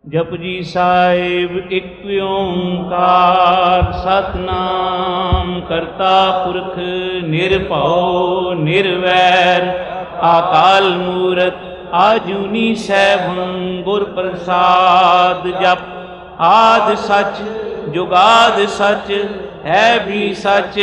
जपजी साहिब एक ओंकार सतनाम करता पुरख निरभउ निर्वैर अकाल मूरत आजूनी सैभं गुर प्रसाद। जप आद सच जुगाद सच है भी सच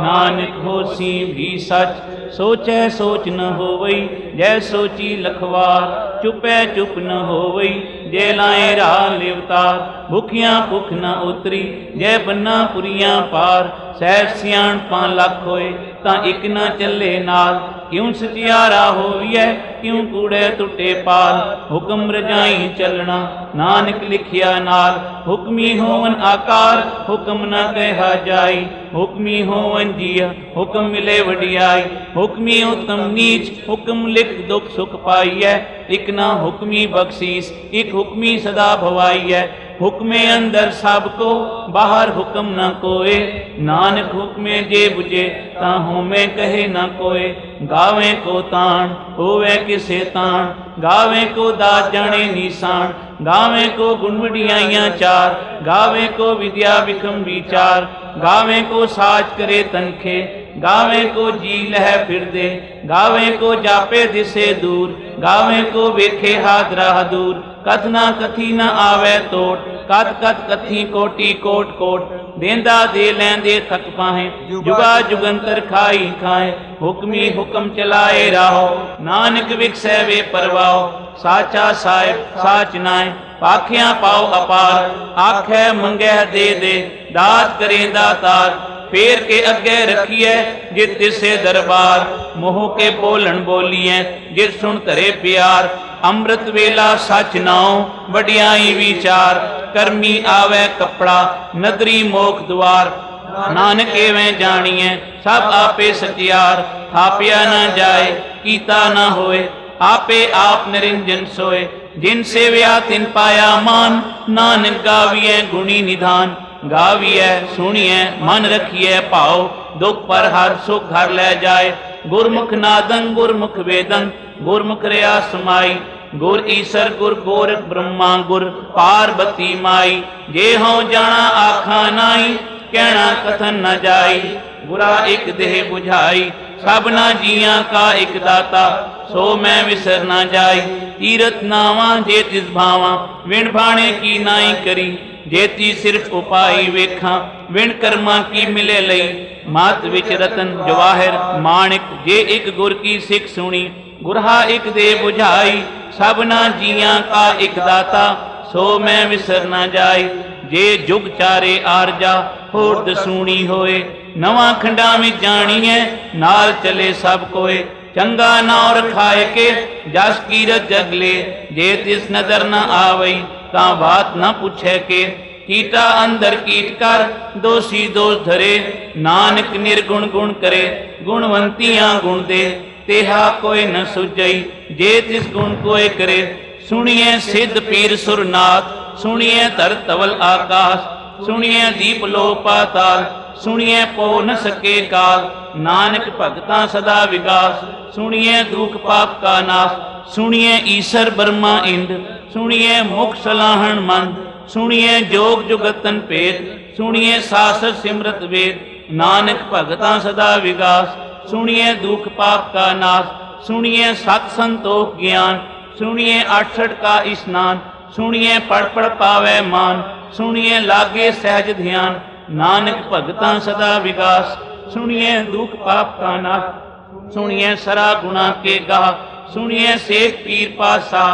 नानक होसी भी सच। सोचै सोच न होवई जै सोची लखवार चुपै चुप न होवई जै लाए राह लिवतार। भुखियां भुख न उतरी जै बन्ना पुरियां पार सहज सियाणपां लख होए तां इक न चले नाल। क्यों सचियारा होविए क्यों कूड़े टुटे पाल हुक्म रजाई चलना नानक लिखिया नाल। हुक्मी होवन आकार हुक्म न कहा जाई हुक्मी होवन जिया हुक्म मिले वडियाई। हुक्मी उत्तम नीच हुक्म लिख दुख सुख पाइए इक ना हुक्मी बख्शीस इक हुक्मी सदा भवाई है। हुक्मे अंदर सबको बाहर हुक्म न कोए नानक हुक्मे जे बुझे ता होमे कहे न कोए। गावे को ताण होवे किसे ताण गावे को दास जाने निशान। गावे को गुण वडियाइयां चार गावे को विद्या विक्रम विचार। गावे को साज करे तनखे गावे को जी लह फिर दे। गावे को जापे दिसे दूर गावे को वेखे हाथ राह दूर। कथना कथी न आवे तोट कथ कथ कथी कोटि कोट कोट। देंदा दे लेंदे थक पाहे जुगा जुगंतर खाई खाए। हुक्मी हुक्म चलाए राहो नानक विकसै वे परवाओ। साचा साहिब साच नाए पाखियां पाओ अपार। आखै मंगै दे दे दात करे दातार। फेर के अगे रखिए जित तिसे दरबार। मोह के बोलन बोलिए जित सुन धरे प्यार। अमृत वेला सच नाओ वडियाई विचार। कर्मी आवे कपड़ा नदरी मोख द्वार। नानक एवें जानिए सब आपे सचियार। थापिया न जाए कीता न होए आपे आप निरंजन सोए। जिन सेव्या तिन पाया मान नानक गाविए गुणी निधान। गाविए सुनिए मन रखिए भाव दुख पर हर सुख हर ले जाए। गुरमुख नादन गुरमुख वेदन गुरमुख रया समाई। गुर ईसर गुर गोरख ब्रह्मा गुर पार्वती माई। जे हों जाना आखा नाई कहना कथन न जाई। गुरा एक देह बुझाई सबना जिया का एक दाता सो मैं विसर ना जाई। तीरथ नावा जे तिस भावा विण भाणे की नाई करी। जेती सिर्फ उपाई वेखा विण कर्मा की मिले लई। मात विच रतन जवाहिर माणिक जे एक गुर की सिख सुनी। गुरहा एक दे बुझाई सबना जिया का एक दाता सो मैं विसर ना जाई। जे जुग चारे आरजा होर दसूनी होए नवा खंडा में जानिए नाल चले सब कोए। चंगा नाव रखाए के जस कीरत जगले जे तिस नजर न आवई ता बात न पूछे के। कीटा अंदर कीट कर दोषी दोष धरे नानक निर्गुण गुण करे। गुणवंतियां गुण दे तेहा कोई न सुझई जे तिस गुण कोय करे। सुनिए सिद्ध पीर सुरनाथ सुनिए धर तवल आकाश। सुनिए दीप लो पाताल सुनिए पो न सके काल। नानक भगता सदा विगास सुनिए दुख पाप का नाश। सुनिए ईश्वर ब्रह्मा इंद सुनिए मुख सलाहन मंद। सुनिए जोग जुगतन भेद सुनिए सासर सिमरत वेद। नानक भगता सदा विगास सुनिए दुख पाप का नाश। सुनिए सत संतोख ज्ञान सुनिए 68 का स्नान। सुनिए पढ़ पढ़ पावे मान सुनिए लागे सहज ध्यान। नानक भगता सदा विगास सुनिए दुख पाप का नाश। सुनिए सरा गुना के गाह सुनिए शेख पीर पासा।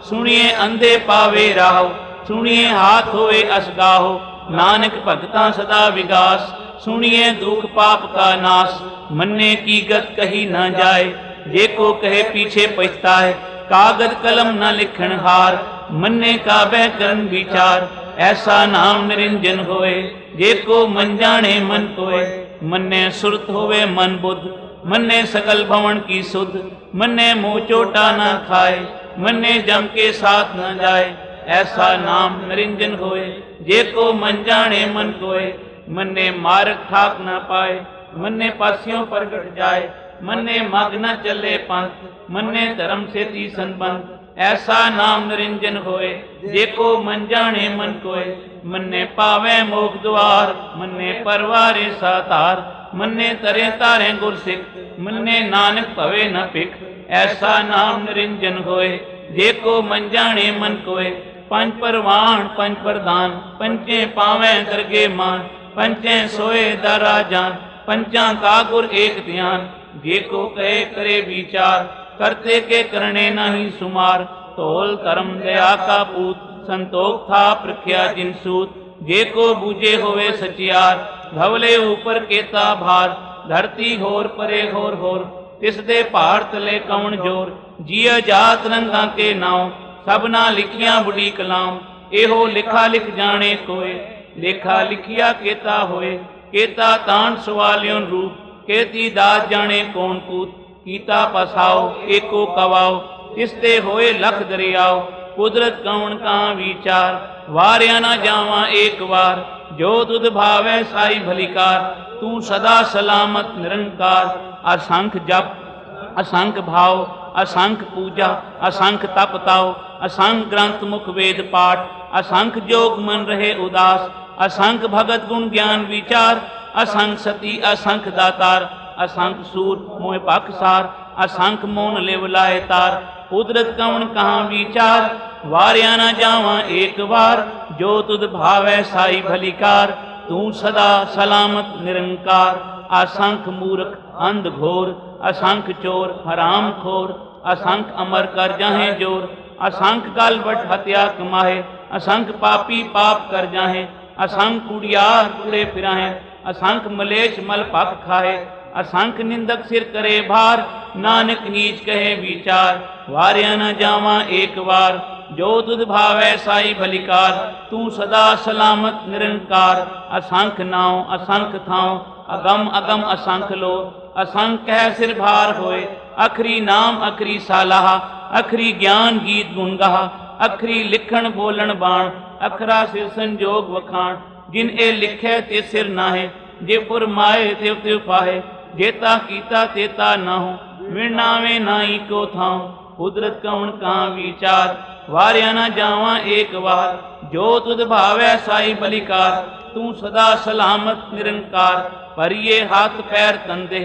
सुनिए अंधे पावे राहो सुनिए हाथ होए असगाहो। नानक भगता सदा विगास सुनिए दुख पाप का नाश। मन्ने की गत कही न जाए जे को कहे पीछे पछताए। कागज कलम न लिखन हार मन्ने का बह करन विचार। ऐसा नाम निरंजन होए जे को मन जाने मन कोय। मन्ने सुरत होवे मन बुद्ध मन्ने सकल भवन की सुध। मन्ने मुँह चोटा न खाए मन्ने जम के साथ न जाए। ऐसा नाम निरंजन होए जे को मन जाने मन कोय। मन्ने मार्ग ठाक न पाए मन्ने पासियों प्रगट जाए। मन्ने मग न चले पंथ मन्ने धर्म से तीसन बंद। ऐसा नाम निरंजन होए। जेको मन जाने मन कोय, मन्ने पावे मोख द्वार। मन्ने परवारे सातार, मन्ने तरे तारे गुर सिख। मन्ने नानक भवे न पिख, ऐसा नाम निरंजन होए। जेको मन जाने मन कोय, पंच परवान पंच प्रधान। पंचे पावे दरगे मान, पंचे सोए दरा जान। पंचा का गुर एक ध्यान, जेको कहे करे विचार। करते के करने नहीं सुमार, तोल धर्म दया का पूत। संतोख था प्रख्या जिन सूत, जेको बूझे होवे सचियार। धवले ऊपर केता भार, धरती होर परे होर होर। तिस दे पहाड़ तले कौन जोर, जिया जात रंगा के नाव। सबना लिखिया बुढ़ी कलाम, एहो लिखा लिख जाने कोय। लेखा लिखिया केता होए, केता तान सवालियों रूप। केती दात जाने कौन कूत, कीता पसाओ एको कवाओ। तिसते होए लख दरियाओ, कुदरत कौन का विचार। वार्या न जावा एक बार, जो तुध भावै साई भलिकार। तू सदा सलामत निरंकार। असंख जप असंख भाव, असंख पूजा, असंख तप ताओ। असंख ग्रंथ मुख वेद पाठ, असंख जोग मन रहे उदास। असंख भगत गुण ज्ञान विचार, असंख सती असंख दातार। असंख सूर मोह पाकसार, असंख मोन लेव लाए तार। कुदरत कौन कहाँ विचार, वार्या न जावा एक बार। जो तुद भावै साई भलिकार, तू सदा सलामत निरंकार। असंख मूर्ख अंध घोर, असंख चोर हराम खोर। असंख अमर कर जाहे जोर, असंख गल बट हत्या कमाहे। असंख पापी पाप कर जाहे, असंख कुड़ियार कुड़े फिराहे। असंख मलेश मल पक खाए, असंख निंदक सिर करे भार। नानक नीच कहे विचार, वार्या न जावा एक बार। जो तुद भावै साई भलिकार, तू सदा सलामत निरंकार। असंख नाव असंख थाव, अगम अगम असंख लो। असंख कह सिर भार होए, अखरी नाम अखरी सालाह। अखरी ज्ञान गीत गुण गाह, अखरी लिखण बोलन बाण। अखरा सिर संजोग वखाण, जिन ए लिखे ते सिर नाहे। जे पुर माए त्यों त्यों पाहे, जेता कीता तेता ना हो। विनावे नाई को थाओ, कुदरत कौन कहाँ विचार। वार्या न जावा एक बार, जो तुद भावै साई बलिकार। तू सदा सलामत निरंकार। भरिए हाथ पैर तंदे,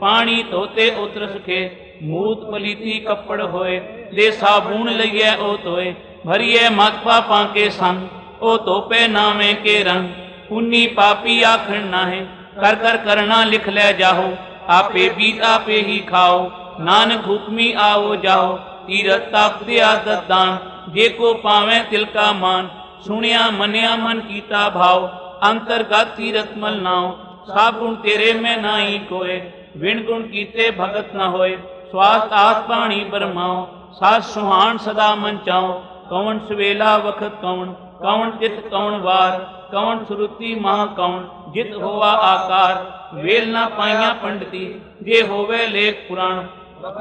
पानी धोते उतर सुखे। मूत पलीती कपड़ होए, दे साबुन लइए ओ तोए। भरिए मत पापा के संग, ओ तोपे नामे के रंग। पुन्नी पापी आखण नाहे, कर कर करना लिख ले जाहो। आपे बीत आपे ही खाओ, नानक हुक्मी आओ जाओ। तीरथ ताप दिया दान, जेको पावे तिल का मान। सुनिया मनिया मन कीता भाव, अंतरगत तीरथ मल नाव। सब गुण तेरे में नाई कोय, विण गुण कीते भगत न होए। स्वास्थ्य आत पाणी बरमाओ, सास सुहान सदा मन चाओ। कौन सवेला वखत कौन, कौन चित कौन वार। कौन सुरुति महा कौन, जित होवा आकार। वेल न पाइया पंडिती, जे होवे लेख पुराण।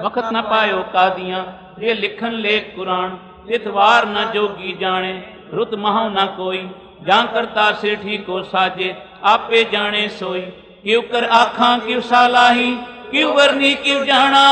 वखत न पायो कादियां, जे लिखन लेख कुरान। तितवार न जोगी जाने, रुत महु न कोई। जां करता सेठी को साजे, आपे जाने सोई। क्यों कर आखां क्यों सालाही, क्यों वरनी क्यों जाना।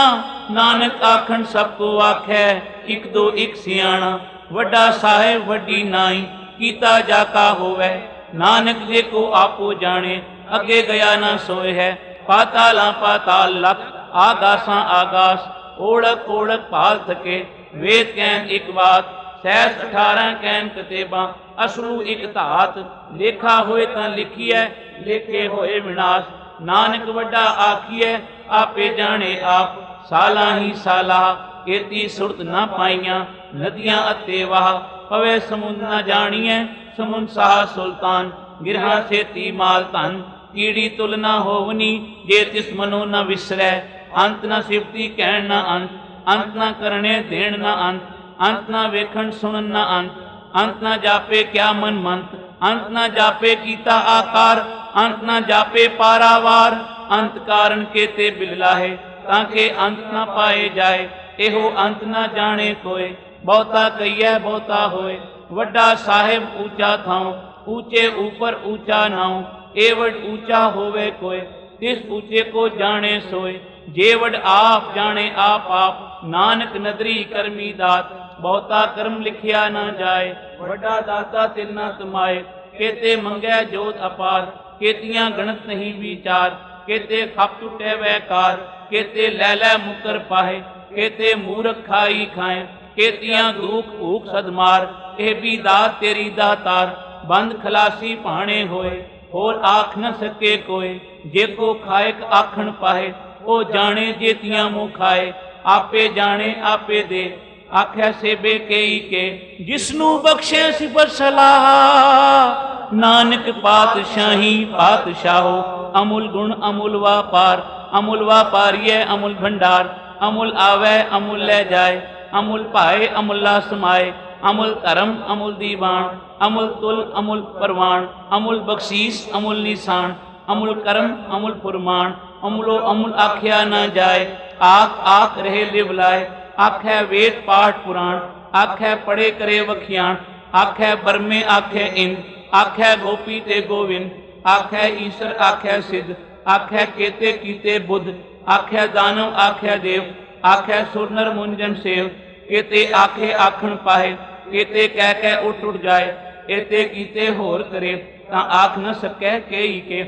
नानक आखन सबको आखे, इक दो इक सियाणा। वड्डा साहेब वड्डी नाई, कीता जाका होवे। नानक जे को आपो जाने, अगे गया न सोए है। पाताला पाताल लख, आगासा आगास। ओढ़क ओढ़क पाल थके, वेद कैन एक बात। सहस 18 कैन कतेबा, असलू एक धात। लेखा होए तां लिखिए, लेखे होए विनाश। नानक वड्डा आखिए, आपे जाने आप। साला ही साला, एती सुरत न पाइया। नदियां अते वाह, पवे समुद्र न जानिए। समुद्र साह सुल्तान, गिरहा सेती माल धन। कीड़ी तुल न होवनी, जे तिस मनो न विसरै। अंत न सिफती कहन न अंत, अंत न करने देण न अंत। अंत न वेखण सुनन न अंत, अंत न जापे क्या मन मंत। अंत न जापे कीता आकार, अंत न जापे पारावार। अंत कारण केते बिललाहे, ताके अंत न पाए जाए। एहो अंत न जाने कोय, बहुता कहिए बहुता होए। वड्डा साहेब ऊंचा थाओ, ऊंचे ऊपर ऊंचा नाओ। एवड ऊंचा होवे कोय, तिस ऊंचे को जाने सोए। जेवड आप जाने आप आप, नानक नदरी करमी दात। ਬਹੁਤਾ ਕਰਮ ਲਿਖਿਆ ਨਾ ਜਾਏ। ਵੱਡਾ ਦਾਤਾ ਤਿਲ ਨਾ ਤੁਮਾਏ, केते मंगै जोत अपार, केतियां गणत नहीं विचार। केते खप टुटे वैकार, केते लै लै मुकर पाहे, केते मूरख खाई खाए। केतियां दुख भूख सदमार, एह भी दात तेरी दातार। बंद खलासी भाणे होए, होर आख न सके कोय। जे को खाएक आखण पाहे, ओ जाने जेतियां मुँह खाए। आपे जाने आपे दे, आख्या सेबे केई के। जिसनू बख्शे सिफर सलाह, नानक पातशाही पातशाहो। अमुल गुण अमुल वापार, अमुल वापारिय अमुल भंडार। अमुल आवे अमुल ले जाए, अमुल पाए अमुल्ला समाए। अमुल धर्म अमुल दीवान, अमुल तुल अमुल परवान। अमुल बख्शीस अमुल निशान, अमुल कर्म अमुल फुरमान। अमुलो अमुल आख्या न जाए, आख आख रहे लिवलाए। आखै वेद पाठ पुराण, आखै पढ़े करे वखियाण। आखै बरमे आखै इंद, आखै गोपी ते गोविंद। आखै ईश्वर आखै सिद्ध, आखै केते कीते बुद्ध। आखै दानव आखै देव, आखै सुरनर मुंजन सेव। केते आखे आखण पाहे, केते कह के उठ उठ जाए। एते कीते होर करे, तां आख न सकै केई के।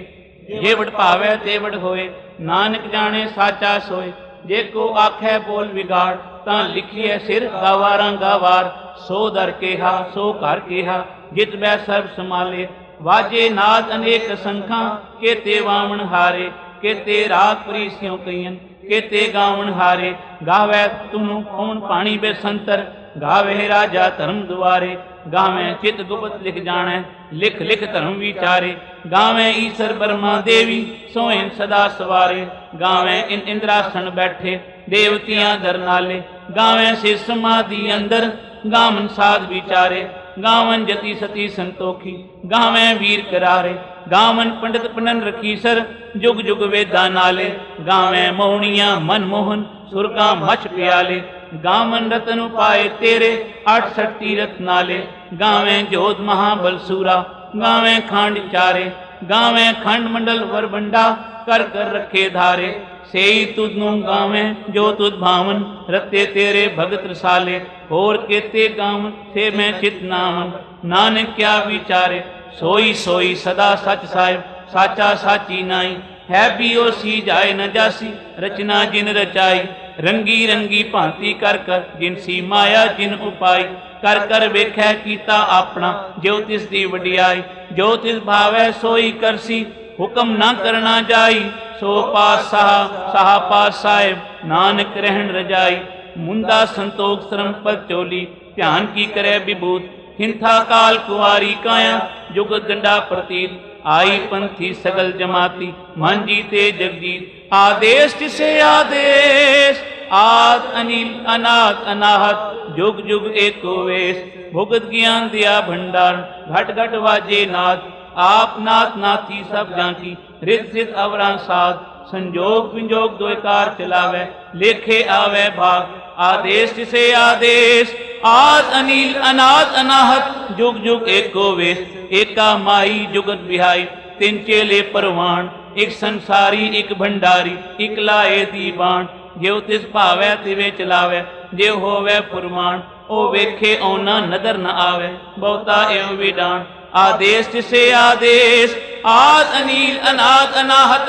जे वड भावै ते वड होए, नानक जाने साचा सोए। जे को आखै बोल विगाड़, तां लिखिए सिर गावारां गावार। सो दर केहा सो घर केहा, जित बै सर्ब समाले। वाजे नाद अनेक संखां, केते वामन हारे। केते राग परीसियों कईयन, केते गावन हारे। गावै तुम कौन पाणी बेसंतर, गावे राजा धर्म दुआरे। गावें चित गुप्त लिख जाने, लिख लिख धर्म विचारे। गावें ईश्वर ब्रह्मा देवी, सोएन सदा सवारे। गावें इंद्रासन बैठे, देवतियां दर नाले। गावें सिर समाधि अंदर, गावन साध विचारे। गावन जति सती संतोखी, गावें वीर करारे। गावन पंडित पनन रखीसर, जुग जुग वेदा नाले। गावें मौनिया मनमोहन, सुरगा मछ प्याले। गावन रतन उपाय तेरे, 68 तीरथ नाले। गावें जोध महाबल सूरा, गावें खांड चारे। गावें खंड मंडल वरबंडा, कर कर रखे धारे। सेई तुधनु गावें जो तुध भावन, रते तेरे भगत रसाले। होर केते गावन से मैं चित नावन, नानक क्या विचारे। सोई सोई सदा सच साहिब, साचा साची नाई। है भी ओसी जाए न जासी, रचना जिन रचाई। रंगी रंगी भांति कर कर, जिन सी माया जिन उपाई। कर कर वेखै कीता अपना, जो तिस दी वडियाई। जो तिस भावै सोई करसी, हुक्म ना करना जाई। सो पास साहा पास साहिब, नानक रहन रजाई। मुंदा संतोख श्रम पद चोली, ध्यान की करे विभूत। हिंथा काल कुआरी काया, जुग गंडा प्रतीत। आई पंथी सगल जमाती, मन जीते जगजीत। आदेश तिसे आदेश, आद अनिल अनाथ अनाहत। जुग जुग एको वेश, भुगत ज्ञान दिया भंडार। घट घट वाजे नाथ, आप नाथ नाथी सब जांची। रित सित अवरां साध, संजोग विंजोग दोकार चलावे। लेखे आवे भाग, आदेश तिसे आदेश। आद अनिल अनाथ अनाहत, जुग जुग एको वेश। एका माई जुगत बिहाई, तिन चेले परवान। एक संसारी एक भंडारी, एक लाए दीवान। जो तिस भावै तिवे चलावे, जे होवे फुरमान। ओ वेखे औना नदर न आवे, बहुता एवं विडान। आदेश तिसे आदेश, आद अनिल अनाथ अनाहत।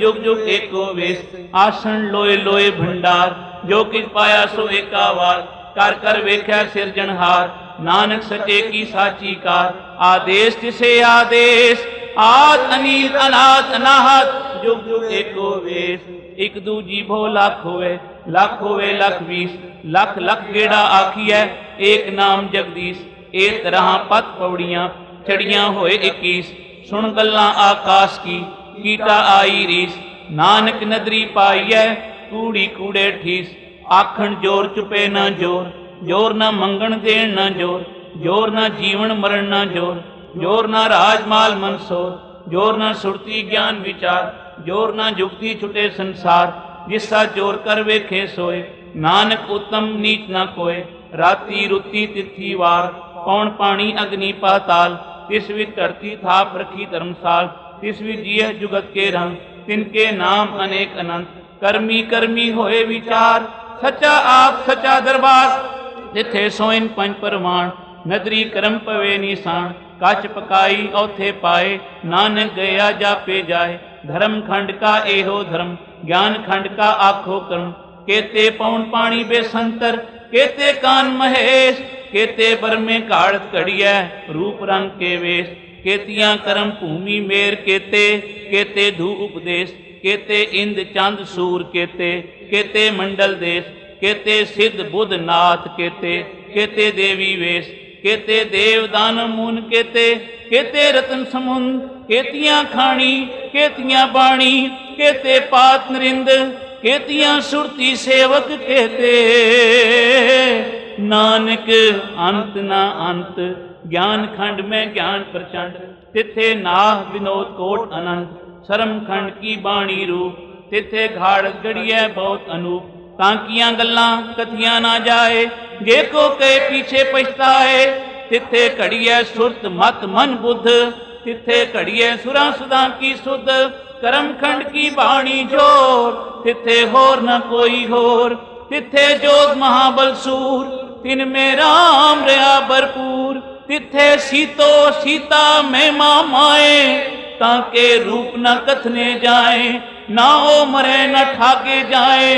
जुग जुग एको वेश, आसन लोए लोए भंडार। जो किस पाया सो एका वार, कर कर वेख्या सिरजनहार। नानक सचे की साची कार, आदेश तिसे आदेश। आद अनिल अनाथ अनाहत, जुग जुग एको वेश। एक दूजी भो लाख होवे, लख होवे लख 20। लख लख गेड़ा आखिए, एक नाम जगदीश। एक तरह पत पौड़ियां, चढ़ियां होए 21। सुन गल्लां आकाश की, कीटा आई रीस। नानक नदरी पाईए, कूड़ी कूड़े ठीस। आखण जोर चुपे ना जोर, जोर ना मंगण देण ना जोर। जोर ना जीवन मरण ना जोर, जोर ना राजमाल मनसोर। जोर ना सुरती ज्ञान विचार, जोर ना जुगती छुटे संसार। जिसा जोर कर वेखे सोए, नानक उत्तम नीच ना कोय। राती रुती तिथि वार, पौन पानी अग्नि पाताल। तिस विच धरती थाप रखी धर्मसाल। तिस विच जिय जुगत के रंग, तिनके नाम अनेक अनंत। कर्मी कर्मी होए विचार, सच्चा आप सच्चा दरबार। तिथे सोइन पंच परमाण, नदरी करम पवे निशान, काच पकाई औथे पाए, नानक गया जापे जाए। धर्म खंड का एहो धर्म, ज्ञान खंड का आखो कर्म, केते पौन पानी बेसंतर, केते कान महेश, केते बर में काढ़त कड़िया, रूप रंग के वेश, केतियां करम भूमि मेर, केते केते धू उपदेश, केते इंद चंद सूर, केते केते मंडल देश, केते सिद्ध बुद्ध नाथ, केते केते देवी वेश, केते देव दान मून, केते केते रतन समुंद, केतियां खाणी केतियां बाणी, केते पात नरिंद, केतियां सुरती सेवक, केते नानक अंत ना अंत। ज्ञान खंड में ज्ञान प्रचंड, तिथे नाह विनोद कोट अनंत, शर्म खंड की बाणी रूप, तिथे घाड़ गड़िया बहुत अनूप। तांकियां गल्लां कथियां ना जाए, जे को कहे पीछे पछताए, तिथे घड़िया सुरत मत मन बुद्ध, तिथे घड़िया सुरा सुधा की सुध। करम खंड की बाणी जोर, तिथे होर न कोई होर, तिथे जोग महाबल सूर, तिन में राम रहा भरपूर। तिथे सीतो सीता महिमा माए, ताके रूप न कथने जाए, ना ओ मरे न ठाके जाए,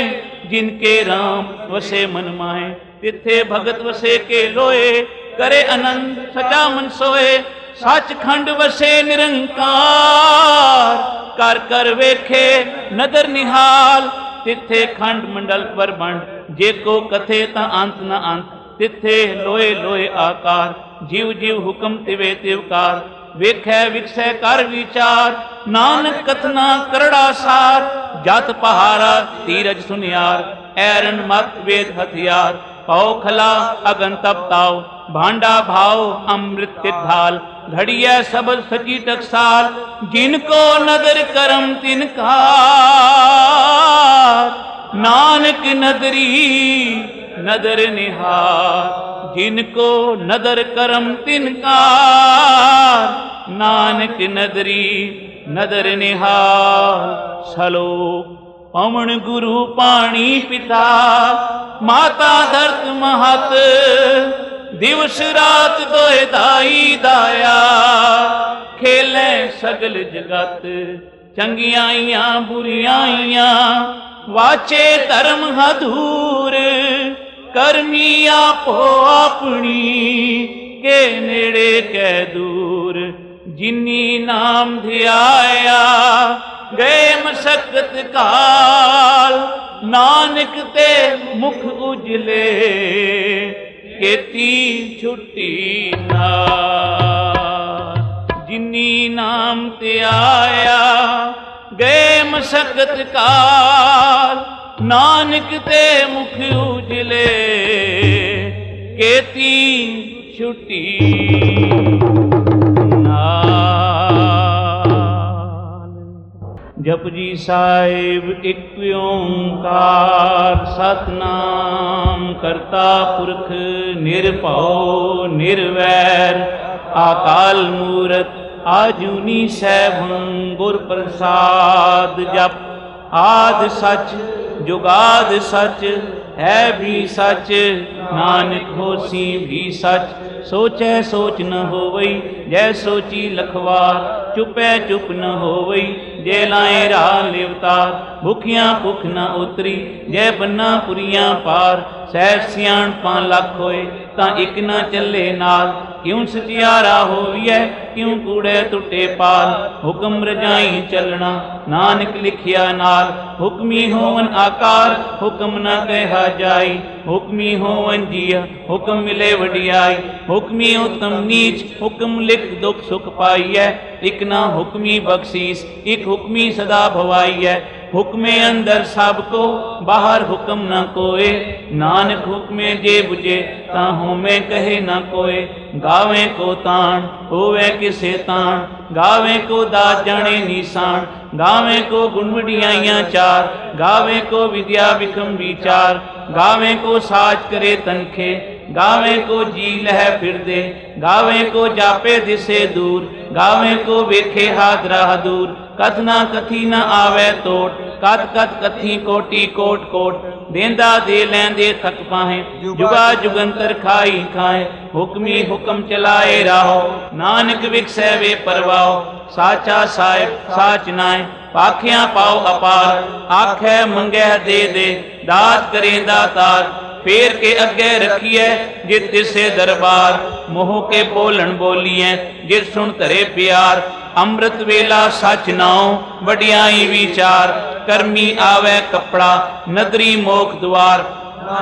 जिनके राम वसे मन माए। तिथे भगत वसे के लोए, करे आनंद सचा मन सोए, सच खंड वसे निरंकार, कर कर वेखे नदर निहाल। तिथे खंड मंडल पर बंड, जे को कथे ता अंत न अंत, तिथे लोए लोए आकार, जीव जीव हुक्म तिवे तिवकार। वेखै विकसै कर विचार, नानक कथना करड़ा सार, जत पहारा तीरज सुनियार, ऐरन मत वेद हथियार। पौ खला अगन तप ताव, भांडा भाव अमृत ढाल, घड़िया सबद सची टकसाल, जिनको नदर करम तिनकार। नानक नदरी नदर निहार, जिनको नदर करम तिनकार। नानक नदरी नदर निहार। सलोक पवन गुरु पाणी पिता, माता धरत महत, दिवस रात दोए दाई दाया। खेले सगल जगत, चंगियाइयां बुरियाइयां, वाचे धर्म हधूर। करमी आपो अपनी, के नेड़े कै दूर। जिनी नाम धियाया, गए मशक्कत काल। नानक ते मुख उजले, केती छुट्टी नाल। जिनी नाम ते आया, गए मशक्कत काल। नानक ते मुख उजले, केती छुट्टी नाल। जपजी साहिब एक ओंकार, सतनाम करता पुरख निरभਉ निर्वैर। अकाल मूरत आजूनी सैभं, गुर प्रसाद जप। आद सच जुगाद सच, है भी सच। नानक होसी भी सच, सोचै सोच न होवई। जै सोची लखवार, चुपै चुप न होवई। जै लाए राह लिवतार, भुखियां भुख न उतरी। जै बन्ना पुरियां पार, सहज सियाणपां लख होए, तां इक न चले नाल। क्यों सचियारा होविए, क्यों कूड़े टुटे पाल। हुक्म रजाई चलना, नानक लिखिया नाल। हुक्मी होवन आकार, हुक्म न कहा जाई। हुक्मी होवन जिया, हुक्म मिले वडियाई। हुक्मी उत्तम नीच, हुक्म लिख दुख सुख पाइए। इक ना हुक्मी बख्शीस, इक हुक्मी सदा भवाइए। हुक्मे अंदर सबको, बाहर हुक्म न कोए। नानक हुक्मे जे बुझे, ताहू में कहे न कोए। गावे को तान, होवे किसे तान। गावे को दास जाने निशान। गावे को गुण वडियाइयां चार। गावे को विद्या विक्रम विचार। गावे को साज करे तनखे। गावे को जी लह फिर दे, गावे को जापे दिसे दूर, गावे को वेखे हाथ राह दूर। कथना कथी न आवे तोट, कथ कथ कथी कोटि कोट कोट। देंदा दे लेंदे थक पाहे, जुगा जुगंतर खाई खाए। हुक्मी हुक्म चलाए राहो, नानक विकसै वे परवाओ। साचा साहिब साच नाए, पाखियां पाओ अपार। आखै मंगै दे दे, दात करे दातार। फेर के अगे रखिए जित तिसे दरबार। मोह के बोलन बोलिए जित सुन धरे प्यार। अमृत वेला सच नाओ, वडियाई विचार। कर्मी आवे कपड़ा, नगरी मोख द्वार।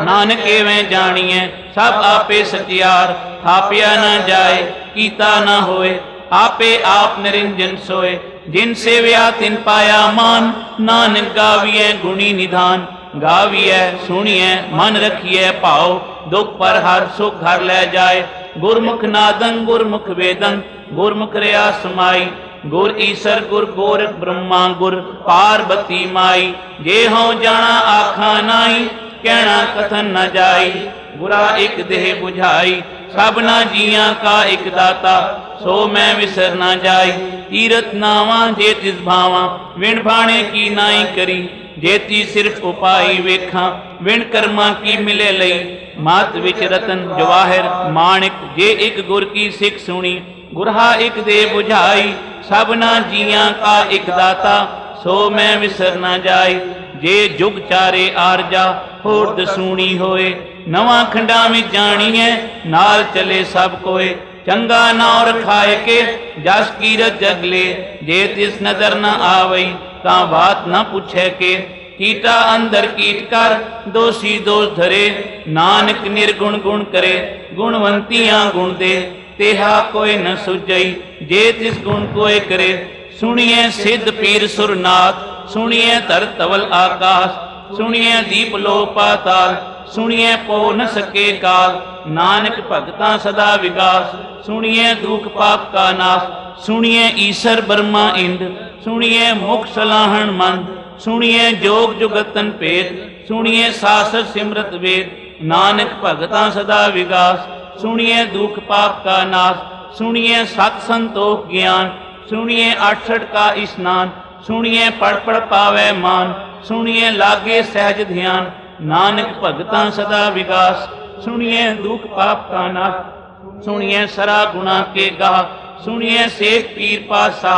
नानक एवें जानिए सब आपे सचियार। थापिया न जाए, कीता न होए, आपे आप निरंजन सोए। जिन सेव्या तिन पाया मान, नानक गाविए गुणी निधान। गाविए सुनिए मन रखिए भाव, दुख पर हर सुख हर ले जाए। गुरमुख नादं गुरमुख वेदं, गुरमुख रया समाई। गुर ईसर गुर गोरख ब्रह्मा, गुर पार्वती माई। जे हों जाना आखा नाई, कहना कथन न जाई। गुरा एक देह बुझाई, सबना जिया का एक दाता। सो मैं विसर ना जाई, तीरथ नावा जे तिस भावा। विण भाणे की नाई करी, जेती सिर्फ उपाई वेखा। विण कर्मा की मिले लई, मात विच रतन जवाहिर माणिक। जे एक गुर की सिख सुनी, गुरहा एक दे बुझाई। सबना जिया का एक दाता, सो मैं विसर ना जाई। जे जुग चारे आरजा, होर दसूनी होए। नवा खंडा में जानिए, नाल चले सब कोए। चंगा नाव रखाए के, जस कीरत जगले। जे तिस नजर न आवई, ता बात न पूछे के। कीटा अंदर कीट कर, दोषी दोष धरे। नानक निर्गुण गुण करे, गुणवंतियां गुण दे। तेहा कोई न सुझई, जे तिस गुण कोय करे। सुनिए सिद्ध पीर सुरनाथ, सुनिए धर तवल आकाश। सुनिए दीप लो पाताल, सुनिए पो न सके काल। नानक भगता सदा विगास, सुनिए दुख पाप का नाश। सुनिए ईसर ब्रह्मा इंद, सुनिए मुख सलाहन मंद। सुनिए जोग जुगतन भेद, सुनिए सासर सिमरत वेद। नानक भगता सदा विगास, सुनिए दुख पाप का नाश। सुनिए सत संतोख ज्ञान, सुनिए 68 का स्नान। सुनिए पढ़ पढ़ पावे मान, सुनिए लागे सहज ध्यान। नानक भगता सदा विगास, सुनिए दुख पाप का नाश। सुनिए सरा गुना के गाह, सुनिए शेख पीर पासा।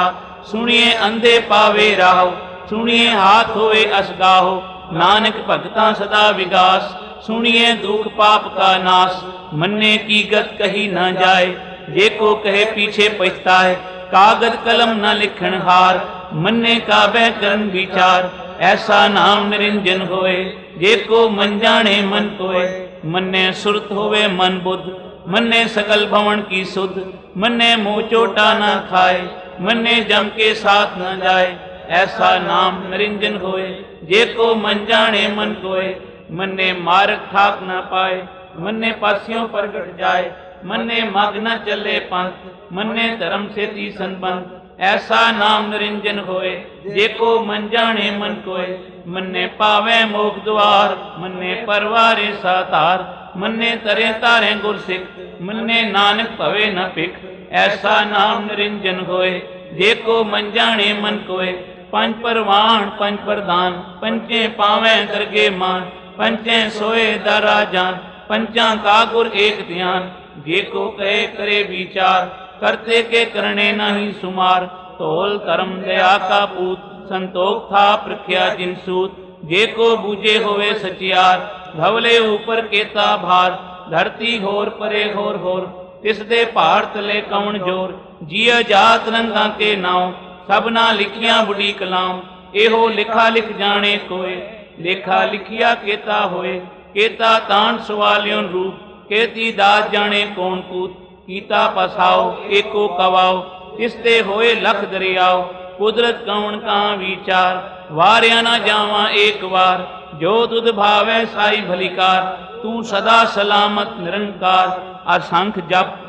सुनिए अंधे पावे राहो, सुनिए हाथ होए असगाहो। नानक भगता सदा विगास, सुनिए दुख पाप का नाश। मन्ने की गत कही न जाए, जे को कहे पीछे पछताए। कागज कलम न लिखन हार, मन्ने का बह करन विचार। ऐसा नाम निरंजन होए, जे को मन जाने मन कोय। मन्ने सुरत होवे मन बुद्ध, मन्ने सकल भवन की सुध। मन्ने मुँह चोटा न खाए, मन्ने जम के साथ न जाए। ऐसा नाम निरंजन होए, जे को मन जाने मन कोय। मन्ने मार्ग ठाक न पाए, मन्ने पासियों प्रगट जाए। मन्ने मग न चले पंथ, मन्ने धर्म से ती संबंध। ऐसा नाम निरंजन होए, जे को मन जाने मन कोय। मन्ने पावे मोख द्वार, मन्ने परवारे सातार। मन्ने तरे तारे गुरसिख, मन्ने नानक भवे न पिख। ऐसा नाम निरंजन होए, जे को मन जाने मन कोय। पंच परवान पंच प्रधान, पंचे पावे दरगे मान। पंचे सोए दरा जान, पंचा का गुर एक ध्यान। जे को कहे करे विचार, करते के करने नहीं सुमार। तोल धर्म दया का पूत, संतोख था प्रख्या जिन सूत। जे को बूझे होवे सचियार, धवले ऊपर केता भार। धरती होर परे होर होर, तिस दे पहाड़ तले कौन जोर। जिया जात रंगा के नाव, सबना लिखिया बुढ़ी कलाम। एहो लिखा लिख जाने कोय, लेखा लिखिया केता होए। केता तान सवालियों रूप, केती दात जाने कौन कूत। कीता पसाओ एको कवाओ, तिसते होए लख दरियाओ। कुदरत कौन का विचार, वारिया न जावा एक बार। जो तुध भावै साई भलिकार, तू सदा सलामत निरंकार। असंख जप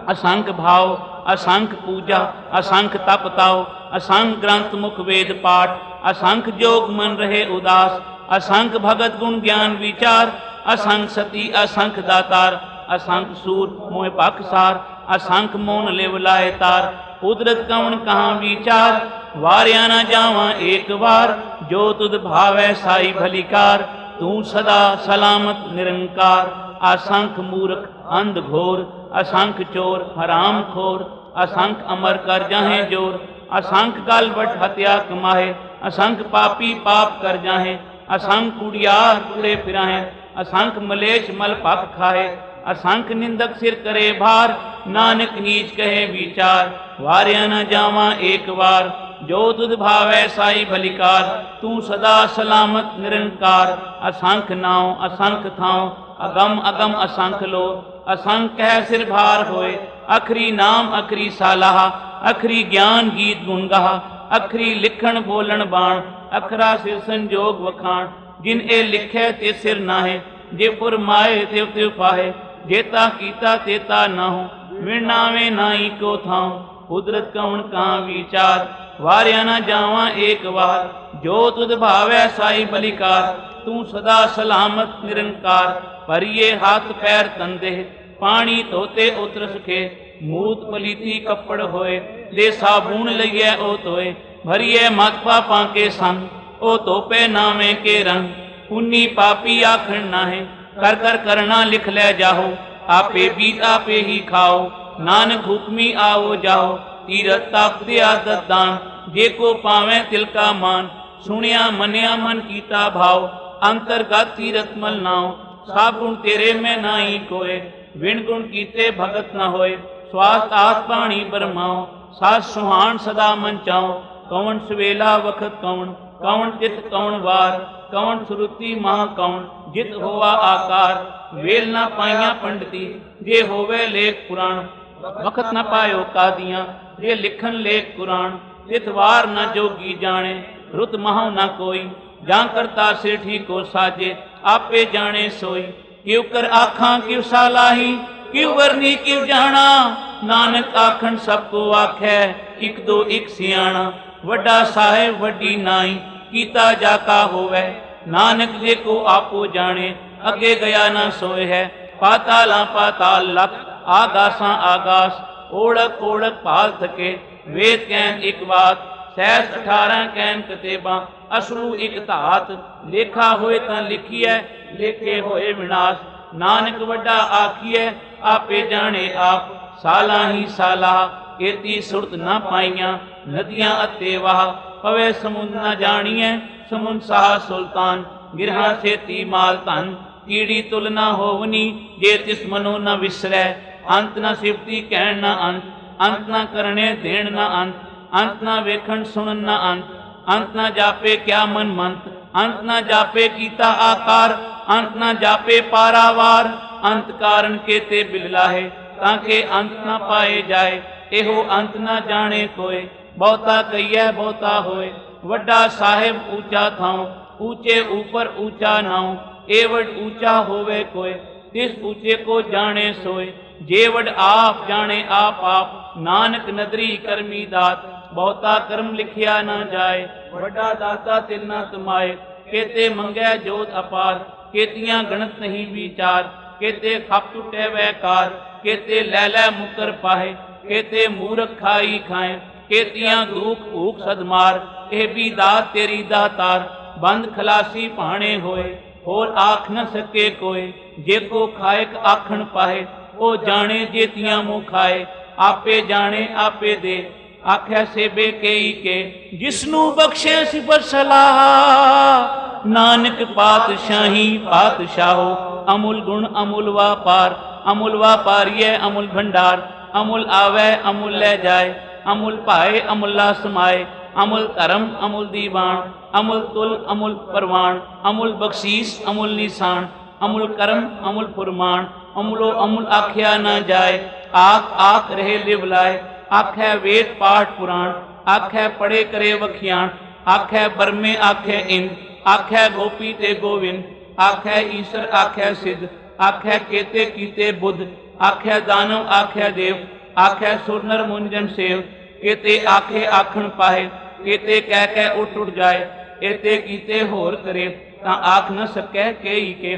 असंख भाव, असंख पूजा, असंख तप ताओ। असंख ग्रंथ मुख वेद पाठ, असंख जोग मन रहे उदास। असंख भगत गुण ज्ञान विचार, असंख सती असंख दातार। असंख सूर मोह पखसार, असंख मोन लिव लाए तार। कुदरत कवन कहाँ विचार, वारिया न जावा एक बार, जो तुद भावै साई भलीकार। तू सदा सलामत निरंकार, असंख मूर्ख अंध घोर, असंख चोर हराम खोर, असंख अमर कर जाहे जोर। असंख गल बट हत्या कमाहे, असंख पापी पाप कर जाहे। असंख कुड़ियार कुड़े फिराहे, असंख मलेश मल पक खाए। असंख निंदक सिर करे भार, नानक नीच कहे विचार। वारिया न जावा एक बार, जो तुद भावै साई भलीकार। तू सदा सलामत निरंकार, असंख नाव असंख थाव, अगम अगम असंख लो। असंख कह सिर भार होए, अखरी नाम अखरी सालाह। अखरी ज्ञान गीत गुण गाह, अखरी लिखण बोलन बाण। अखरा सिर संजोग वखाण, जिन ए लिखै ते सिर नाहे। जे फुरमाए त्यों त्यों पाहे, जेता कीता तेता नाहु। विणावे नाई को थाव, कुदरत कवन कहाँ विचार। वारिया न जावा एक बार, जो तुद भावै साई बलिकार। तू सदा सलामत निरंकार, भरिए हाथ पैर तंदे। पानी धोते उतर सुखे, मूत पलीती कपड़ होए। दे साबुन लइए ओ तोए, भरिए मत पापां के संग। ओ तोपे नामे के रंग, पुन्नी पापी आखण नाहे। कर कर करना लिख ले जाहो, आपे बीत आपे ही खाओ। नानक हुक्मी आओ जाओ, तीरथ ताप आदत दान। जे को पावे तिल का मान, सुनिया मनिया मन कीता भाव। अंतरगत तीरथ मल नाव, सब गुण तेरे में नाई कोय। विण गुण कीते भगत न होए, स्वास्थ्य आस पाणी बरमाओ। सास सुहान सदा मन चाओ, कौन सवेला वखत कौन। कौन चित कौन वार, कौन सुरुति महा कौन। जित होवा आकार, वेल न पाइया पंडिती। जे होवे लेख पुराण, वखत न पायो कादियां। जे लिखन लेख कुरान, तितवार न जोगी जाने। रुत महु न कोई, जां करता सेठी को साजे। आपे जाने सोई, क्यों कर आखां क्यों सालाही। क्यों वरनी क्यों जाना, नानक आखन सबको आखै। इक दो इक सियाणा, वड्डा साहेब वड्डी नाई। कीता जाका होवै, नानक जे को आपो जाने। अगे गया न सोए है, पाताला पाताल लख। आगासा आगास, ओढ़क ओढ़क पाल थके। वेद कैन एक बात, सहस 18 कैन कतेबा। असलू एक धात, लेखा होए तां लिखिए। लेखे होए विनाश, नानक वड्डा आखिए। आपे जाने आप, साला ही साला। एती सुरत न पाइया, नदियां अते वाह। पवे समुंद न जानिए, समुंद साह सुल्तान। गिरहा सेती माल धन, कीड़ी तुल न होवनी। जे तिस मनो न विसरै, अंत न सिफती कहण न अंत। अंत न करने देण न अंत, अंत न वेखण सुनन न अंत। अंत न जापे क्या मन मंत, अंत न जापे कीता आकार। अंत न जापे पारावार, अंत कारण केते बिललाहे। ताके अंत न पाए जाए, एहो अंत न जाने कोय। बहुता कहिए बहुता होए, वड्डा साहेब ऊंचा थाओ। ऊंचे ऊपर ऊंचा नाओ, एवड ऊंचा होवे कोय। तिस ऊंचे को जाने सोए, जेवड आप जाने आप आप। नानक नदरी करमी दात, बहुता कर्म लिखिया न जाए। वड्डा दाता तिल न तुमाए, केते मंगै जोत अपार। केतियां गणत नहीं विचार, केते खप टुटे वैकार। केते लै लै मुकर पाहे, केते मूरख खाई खाए। केतियां दुख भूख सदमार, एह भी दात तेरी दातार। बंद खलासी भाणे होए, होर आख न सके कोय। जे को खाएक आखण पाहे, ओ जाने जेतियां मुँह खाए। आपे जाने आपे दे, आख्या सेबे केई के। जिसनू बख्शे सिफर सलाह, नानक पातशाही पातशाहो। अमुल गुण अमुल वापार, अमुल वापारिय अमुल भंडार। अमुल आवे अमुल ले जाए, अमुल पाए अमुल्ला समाए। अमुल धर्म अमुल दीवान, अमुल तुल अमुल परवान। अमुल बख्शीस अमुल निशान, अमुल कर्म अमुल फुरमान। अमुलो अमुल आख्या न जाए, आख आख रहे लिव लाए। आखै वेद पाठ पुराण, आखै पढ़े करे वखियाण। आखै बरमे आखै इंद, आखै गोपी ते गोविंद। आखै ईश्वर आखै सिद्ध, आखै केते कीते बुद्ध। आखै दानव आखै देव, आखै सुर नर मुंजन सेव। केते आखे आखण पाहे, केते कह कह उठ उठ जाए। एते कीते होर करे, तां आख न सकै केई के।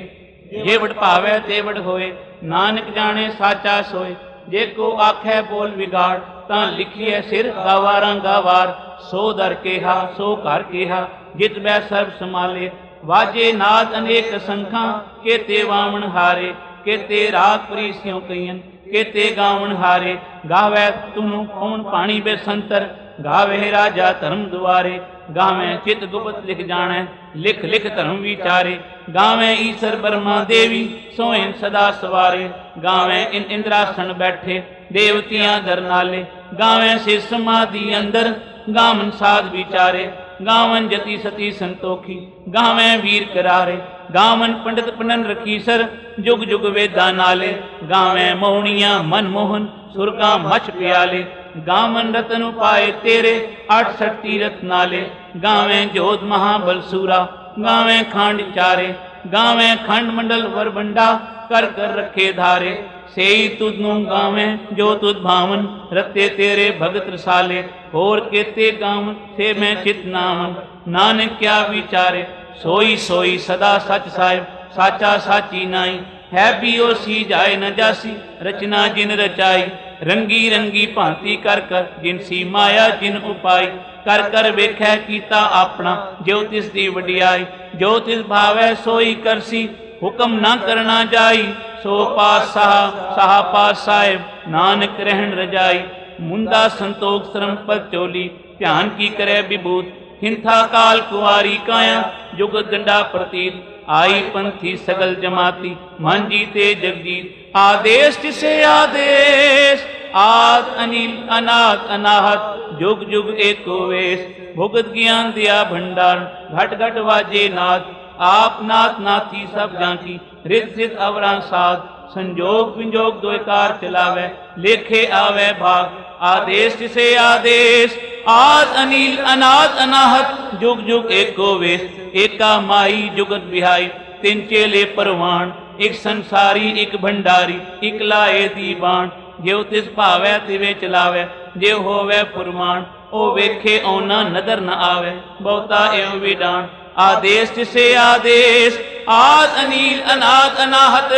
जे वड भावै ते वड होए, नानक जाने साचा सोए। जे को आखै बोल विगाड़, तां लिखिए सिर गावारां गावार। सो दर केहा सो घर केहा, जित बै सर्ब समाले। वाजे नाद अनेक संखां, केते वामन हारे। केते राग प्रीसियों कईयन, केते गावन हारे। गावै तुम कौन पाणी बेसंतर, गावे राजा धर्म दुआरे। गावे चित गुप्त लिख जाने, लिख लिख धर्म विचारे। गावे ईश्वर ब्रह्मा देवी, सोइन सदा सवारे। गावे इंद्रासन बैठे, देवतियां दर नाले। गावे से समाधि अंदर, गावन साध विचारे। गावन जति सती संतोखी, गावे वीर करारे। गावन पंडित पनन रखीसर, जुग जुग वेदा नाले। गावे मौनिया मनमोहन, सुरगा मछ प्याले। गावन रतन उपाय तेरे, 68 तीरथ नाले। गावे जोध महाबल सूरा, गावे खांड चारे। गावे खंड मंडल वर बंडा, कर कर रखे धारे। सेई तुधनु गावे जो तुध भावन, रते तेरे भगत रसाले। होर केते गावन से मैं चित नावन, नानक क्या विचारे। सोई सोई सदा सच साहिब, साचा साची नाई। है भी ओसी जाए न जासी, रचना जिन रचाई। रंगी रंगी भांति कर कर, जिन सी माया जिन उपाई। कर कर वेखै कीता अपना, जो तिस दी वडियाई। जो तिस भावै सोई करसी, हुक्म ना करना जाई। सो पास साहा पास साहिब, नानक रहन रजाई। मुंदा संतोख श्रम पद चोली, ध्यान की करे विभूत। हिंथा काल कुआरी काया, जुग गंडा प्रतीत। आई पंथी सगल जमाती, मन जीते जगजीत। आदेश तिसे आदेश, आद अनिल अनाथ अनाहत। जुग जुग एको वेश, भुगत ज्ञान दिया भंडार। घट घट वाजे नाथ, आप नाथ नाथी सब जांकी। रित सित अवरां साध, संजोग विंजोग द्वैकार चलावे। लेखे आवे भाग, आदेश तिसे आदेश। आद अनिल अनाथ अनाहत, जुग जुग एको वेश। एका माई जुगत बिहाई, तिन चेले परवान। एक संसारी एक भंडारी, एक लाए दीवान। जो तिस भावै तिवे चलावे, जे होवे फुरमान। ओ वेखे औना नदर न आवे, बहुता एवं विडान। आदेश तिसे आदेश, आद अनिल अनाथ अनाहत।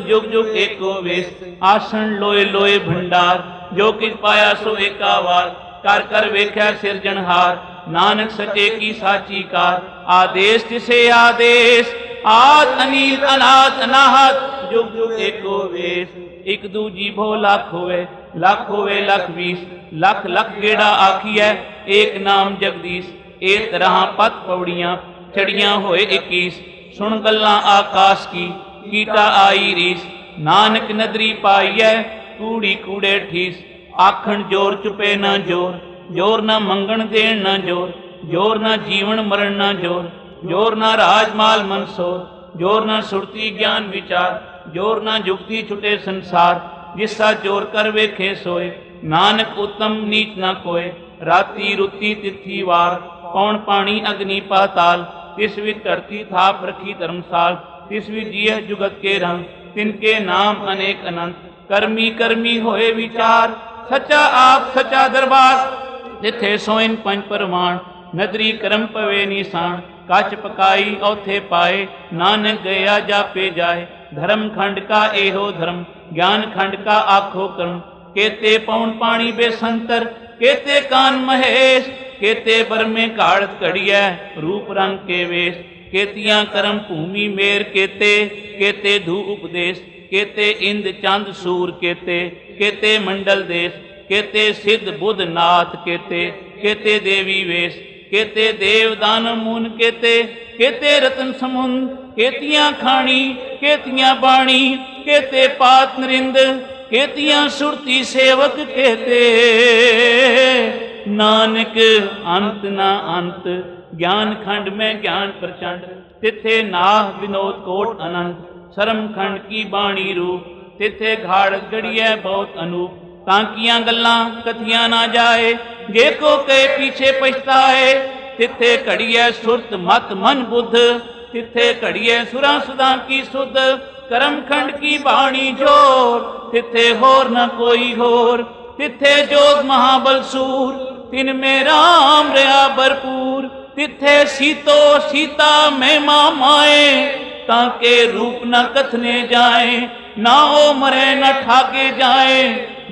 जुग जुग एको वेश, आसन लोए लोए भंडार। जो किस पाया सो एका वार, कर कर वेख्या सिरजनहार। नानक सचे की साची कार, आदेश तिसे आदेश। आद अनिल अनाथ अनाहत, जुग जुग एको वेश। एक दूजी भो लाख होवे, लख होवे लख 20। लख लख गेड़ा आखिए, एक नाम जगदीश। एक तरह पत पौड़ियां, चढ़ियां होए 21। सुन गल्लां आकाश की, कीटा आई रीस। नानक नदरी पाईए, कूड़ी कूड़े ठीस। आखण जोर चुपे ना जोर, जोर ना मंगण देण ना जोर। जोर ना जीवन मरण ना जोर, जोर ना राजमाल मनसोर। जोर ना सुरती ज्ञान विचार, जोर ना जुगती छुटे संसार। जिसा जोर कर वेखे सोए, नानक उत्तम नीच ना कोय। राती रुती तिथि वार, पौन पानी अग्नि पाताल। तिस विच धरती थाप रखी धर्मसाल। तिस विच जिय जुगत के रंग, तिनके नाम अनेक अनंत। कर्मी कर्मी होए विचार, सच्चा आप सच्चा दरबार। जिथे सोइन पंच परमाण, नदरी करम पवे निशान। कच पकाई औथे पाए, नानक गया जापे जाए। धर्म खंड का एहो धर्म, ज्ञान खंड का आखो कर्म। केते पौन पानी बेसंतर, केते कान महेश। केते बर में काढ़त कड़िया, रूप रंग के वेश। केतियां करम भूमि मेर केते, केते धू उपदेश। केते इंद चंद सूर केते, केते मंडल देश। केते सिद्ध बुद्ध नाथ केते, केते देवी वेश। केते देव दानव मून केते, केते रतन समुंद। केतियां खाणी केतियां बाणी, केते पात नरिंद। केतियां सुरती सेवक केते, नानक अंत ना अंत। ज्ञान खंड में ज्ञान प्रचंड, तिथे नाह विनोद कोट अनंत। शर्म खंड की बाणी रूप, तिथे घाड़ गड़िया बहुत अनूप। तांकियां गल्लां कथियां ना जाए, जे को कहे पीछे पछताए। तिथे घड़िया सुरत मत मन बुद्ध, तिथे घड़िया सुरा सुधा की सुध। करम खंड की बाणी जोर, तिथे होर न कोई होर। तिथे जोग महाबल सूर, तिन में राम रहा भरपूर। तिथे सीतो सीता महिमा माए, ताके रूप न कथने जाए, ना ओ मरे न ठाके जाए,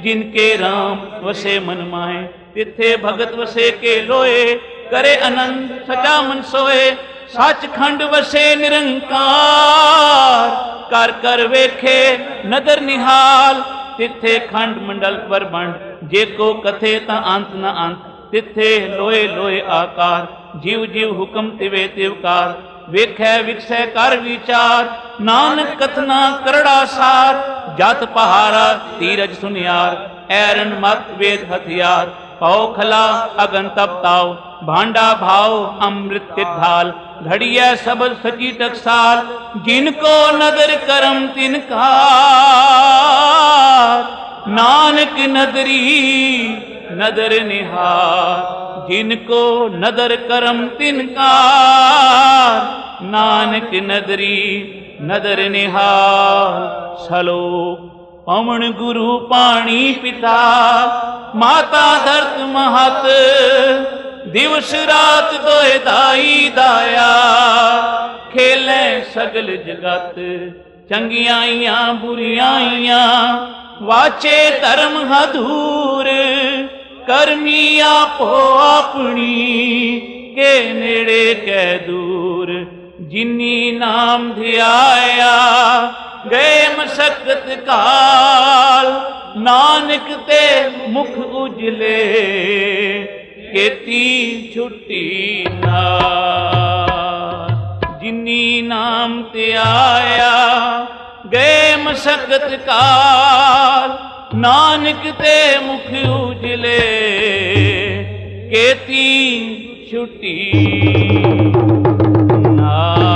जिनके राम वसे मन माए, तिथे भगत वसे के लोए, करे आनंद सचा मन सोए, सचखंड वसे निरंकार, कर कर वेखे नदर निहाल, तिथे खंड मंडल पर बंड, जे को कथे ता अंत न अंत, तिथे लोए लोए आकार, जीव जीव हुक्म तिवे तिवकार, वेखै विकसै कर विचार, नानक कथना करड़ा सार, जत पहारा तीरज सुनियार, ऐरन मत वेद हथियार, पौ खला अगन तप ताव, भांडा भाव अमृत ढाल, घड़िया सबद सची टकसाल, जिनको नदर करम तिनकार, नानक नदरी नदर निहार, जिनको नदर करम तिनकार, नानक नदरी नदर निहार। सलोक पवन गुरु पाणी पिता, माता धरत महत, दिवस रात दोए दाई दाया, खेले सगल जगत, चंगियाइयां बुरियाइयां, वाचे धर्म हधूर, करमी आपो अपनी, के नेड़े कै दूर, जिनी नाम धियाया, गए मशक्कत काल, नानक ते मुख उजले, केती छुट्टी नाल, जिनी नाम ते आया, गए मशक्कत काल, नानक ते मुख उजले, केती छुट्टी नाल।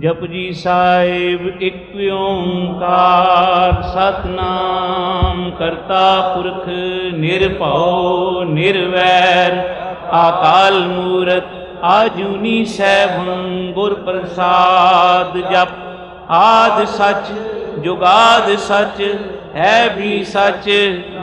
जपजी साहिब एक ओंकार, सतनाम करता पुरख, निरभउ निर्वैर, अकाल मूरत आजूनी सैभं, गुर प्रसाद जप। आद सच जुगाद सच, है भी सच,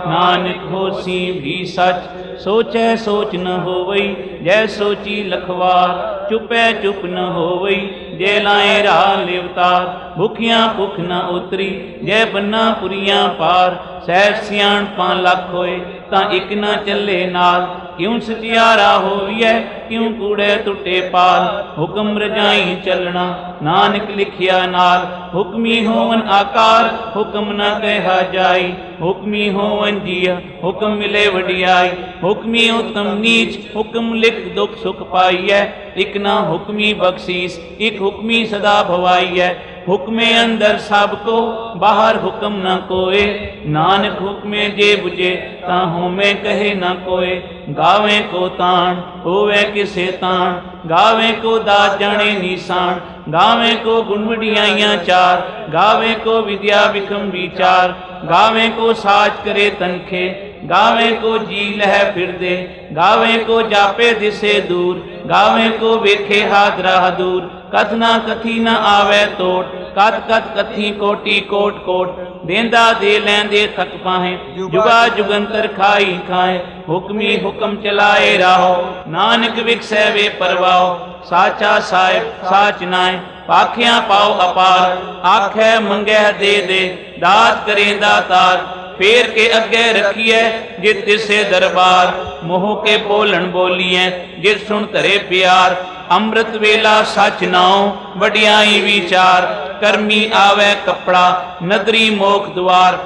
नानक होसी भी सच, सोचै सोच न होवई, जै सोची लखवार, चुपै चुप न होवई, जै लाए राह लेवतार, भुखियां भुख न उतरी, जै बन्ना पुरियां पार, सहज सियाणपां लख होए, तां इक न चले नाल, क्यों सचियारा होविए, क्यों कूड़े टुटे पाल, हुक्म रजाई चलना, नानक लिखिया नाल, हुक्मी होवन आकार, हुक्म न कहा जाई, हुक्मी होवन जिया, हुक्म मिले वडियाई, हुक्मी उत्तम नीच, हुक्म लिख दुख सुख पाइए, इक ना हुक्मी बख्शीस, एक हुक्मी सदा भवाइए, हुक्मे अंदर सबको, बाहर हुक्म न कोए, नानक हुक्मे जे बुझे, ताहू में कहे न कोए, गावे को ताण होवे किसे ताण, गावे को दास जाने निशान, गावे को गुण वडियाइयां चार, गावे को विद्या विक्रम विचार, गावे को साज करे तनखे, गावे को जी लह फिर दे, गावे को जापे दिसे दूर, गावे को वेखे हाथ राह दूर, कथना कथी न आवे तोट, कथ कथ कथी कोटि कोट कोट, देंदा दे लेंदे थक पाहे, जुगा जुगंतर खाई खाए, हुक्मी हुक्म चलाए राहो, नानक विकसै वे परवाओ, साचा साहिब साच नाए, पाखियां पाओ अपार, आखै मंगै दे दे, दात करे दातार, फेर के अगे रखिए जित तिसे दरबार, मोह के बोलन बोलिए जित सुन धरे प्यार, अमृत वेला सच नाओ वडियाई विचार, कर्मी आवे कपड़ा नगरी मोख द्वार,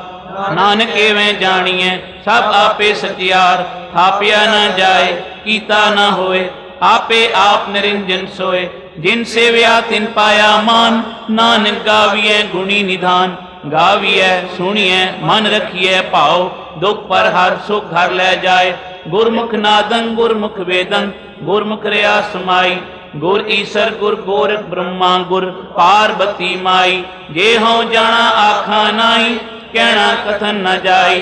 नानक एवें जानिए सब आपे सचियार, थापिया न जाए कीता न होए, आपे आप निरंजन सोए, जिन सेव्या तिन पाया मान, नानक गाविए गुणी निधान, गाविए सुनिए मन रखिए भाव, दुख पर हर सुख घर ले जाए, गुरमुख नादन गुरमुख वेदन, गुरमुख रया समाई, गुर ईसर गुर गोरख ब्रह्मा गुर पार्वती माई, जे हों जाना आखा नाई, कहना कथन न जाई,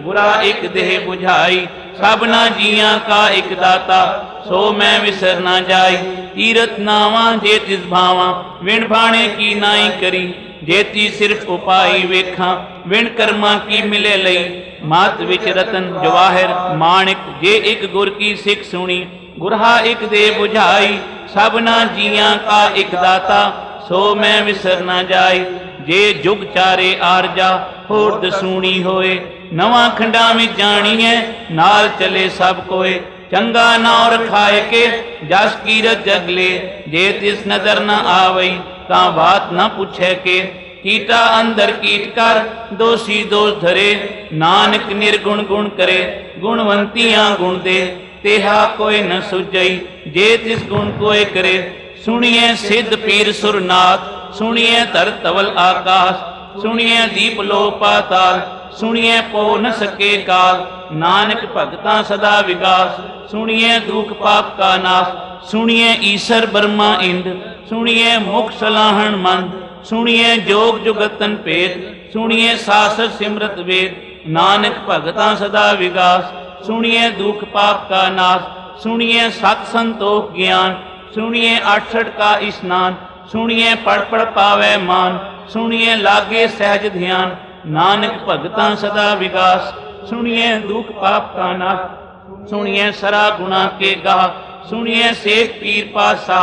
गुरा एक देह बुझाई, सबना जिया का एक दाता, सो मैं विसर ना जाई, तीरथ नावा जे तिस भावा, विण भाणे की नाई करी, जेती सिर्फ उपाई वेखा, विण कर्मा की मिले लई, मात विच रतन जवाहिर माणिक, जे एक गुर की सिख सुनी, गुरहा एक दे बुझाई, सबना जियां का एक दाता, सो मैं विसर ना जाई। जे जुग चारे आरजा होर दसूनी होए, नवा खंडा में जानी है, नाल चले सब कोए। चंगा नाव रखाए के जस कीरत जगले, जे तिस नजर न आवई ता बात न पूछे के। कीटा अंदर कीट कर दोषी दोष धरे, नानक निर्गुण गुण करे, गुणवंतियां गुण दे। तेहा कोई न सुझई जे तिस गुण कोय करे। सुनिए सिद्ध पीर सुरनाथ, सुनिए धर तवल आकाश, सुनिए दीप लो पाताल, सुनिए पो न सके काल। नानक भगता सदा विगास, सुनिए दुख पाप का नाश। सुनिए ईश्वर ब्रह्मा इंद, सुनिए मुख सलाहन मंद, सुनिए जोग जुगतन भेद, सुनिए सासर सिमरत वेद। नानक भगता सदा विगास, सुनिए दुख पाप का नाश। सुनिए सत संतोख ज्ञान, सुनिए 68 का स्नान, सुनिए पढ़ पढ़ पावे मान, सुनिए लागे सहज ध्यान। नानक भगता सदा विगास, सुनिए दुख पाप का नाश। सुनिए सरा गुना के गाह, सुनिए शेख पीर पासा,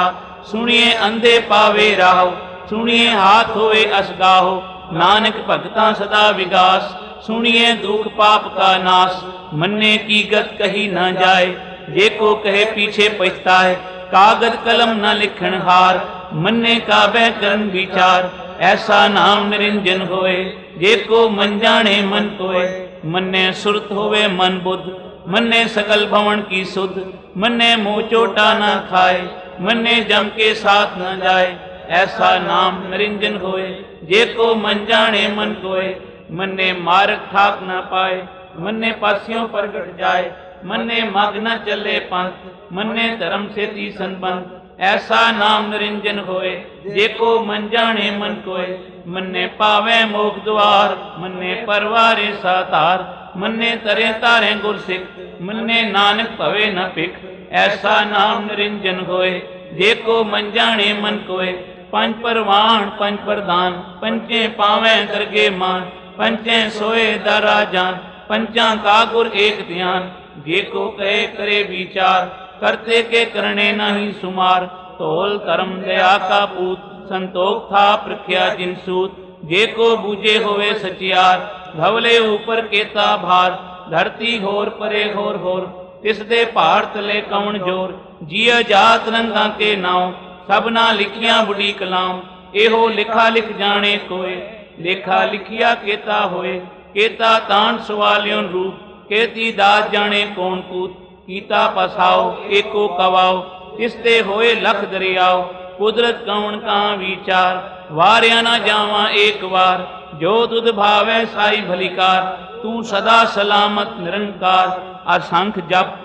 सुनिए अंधे पावे राहो, सुनिए हाथ होए असगाहो। नानक भगता सदा विगास, सुनिए दुख पाप का नाश। मन्ने की गत कही न जाए, जे को कहे पीछे पछताए। कागज कलम न लिखन हार, मन्ने का बह करन विचार। ऐसा नाम निरंजन होए, जे को मन जाने मन कोय। मन्ने सुरत होवे मन बुद्ध, मन्ने सकल भवन की सुध। मन्ने मुँह चोटा न खाए, मन्ने जम के साथ न जाए। ऐसा नाम निरंजन होए, जे को मन जाने मन कोय। मन्ने मार्ग ठाक न पाए, मन्ने पासियों प्रगट जाए। मन्ने मग न चले पंथ, मन्ने धर्म से तीसन बंद। ऐसा नाम निरंजन होए, जे को मन जाने मन कोय। मन्ने पावे मोख द्वार, मन्ने परवारे सातार। मन्ने तरे तारे गुरसिख, मन्ने नानक भवे न पिख। ऐसा नाम निरंजन होए, जे को मन जाने मन कोय। पंच परवान पंच प्रधान, पंचे पावे दरगे मान। पंचे सोए दरा जान, पंचा का गुर एक ध्यान। जे को कहे करे विचार, करते के करने नहीं सुमार। तोल धर्म दया का पूत, संतोख था प्रख्या जिन सूत। जे को बूझे होवे सचियार, धवले ऊपर केता भार। धरती होर परे होर होर, तिस दे पहाड़ तले कौन जोर। जिया जात रंगा के नाव, सबना लिखिया बुढ़ी कलाम। एहो लिखा लिख जाने कोय, लेखा लिखिया केता होए। केता तान सवालियों रूप, केती दात जाने कौन कूत। कीता पसाओ एको कवाओ, तिसते होए लख दरियाओ। कुदरत कौन का विचार, वार्या न जावा एक बार। जो तुध भावै साई भलिकार, तू सदा सलामत निरंकार। असंख जप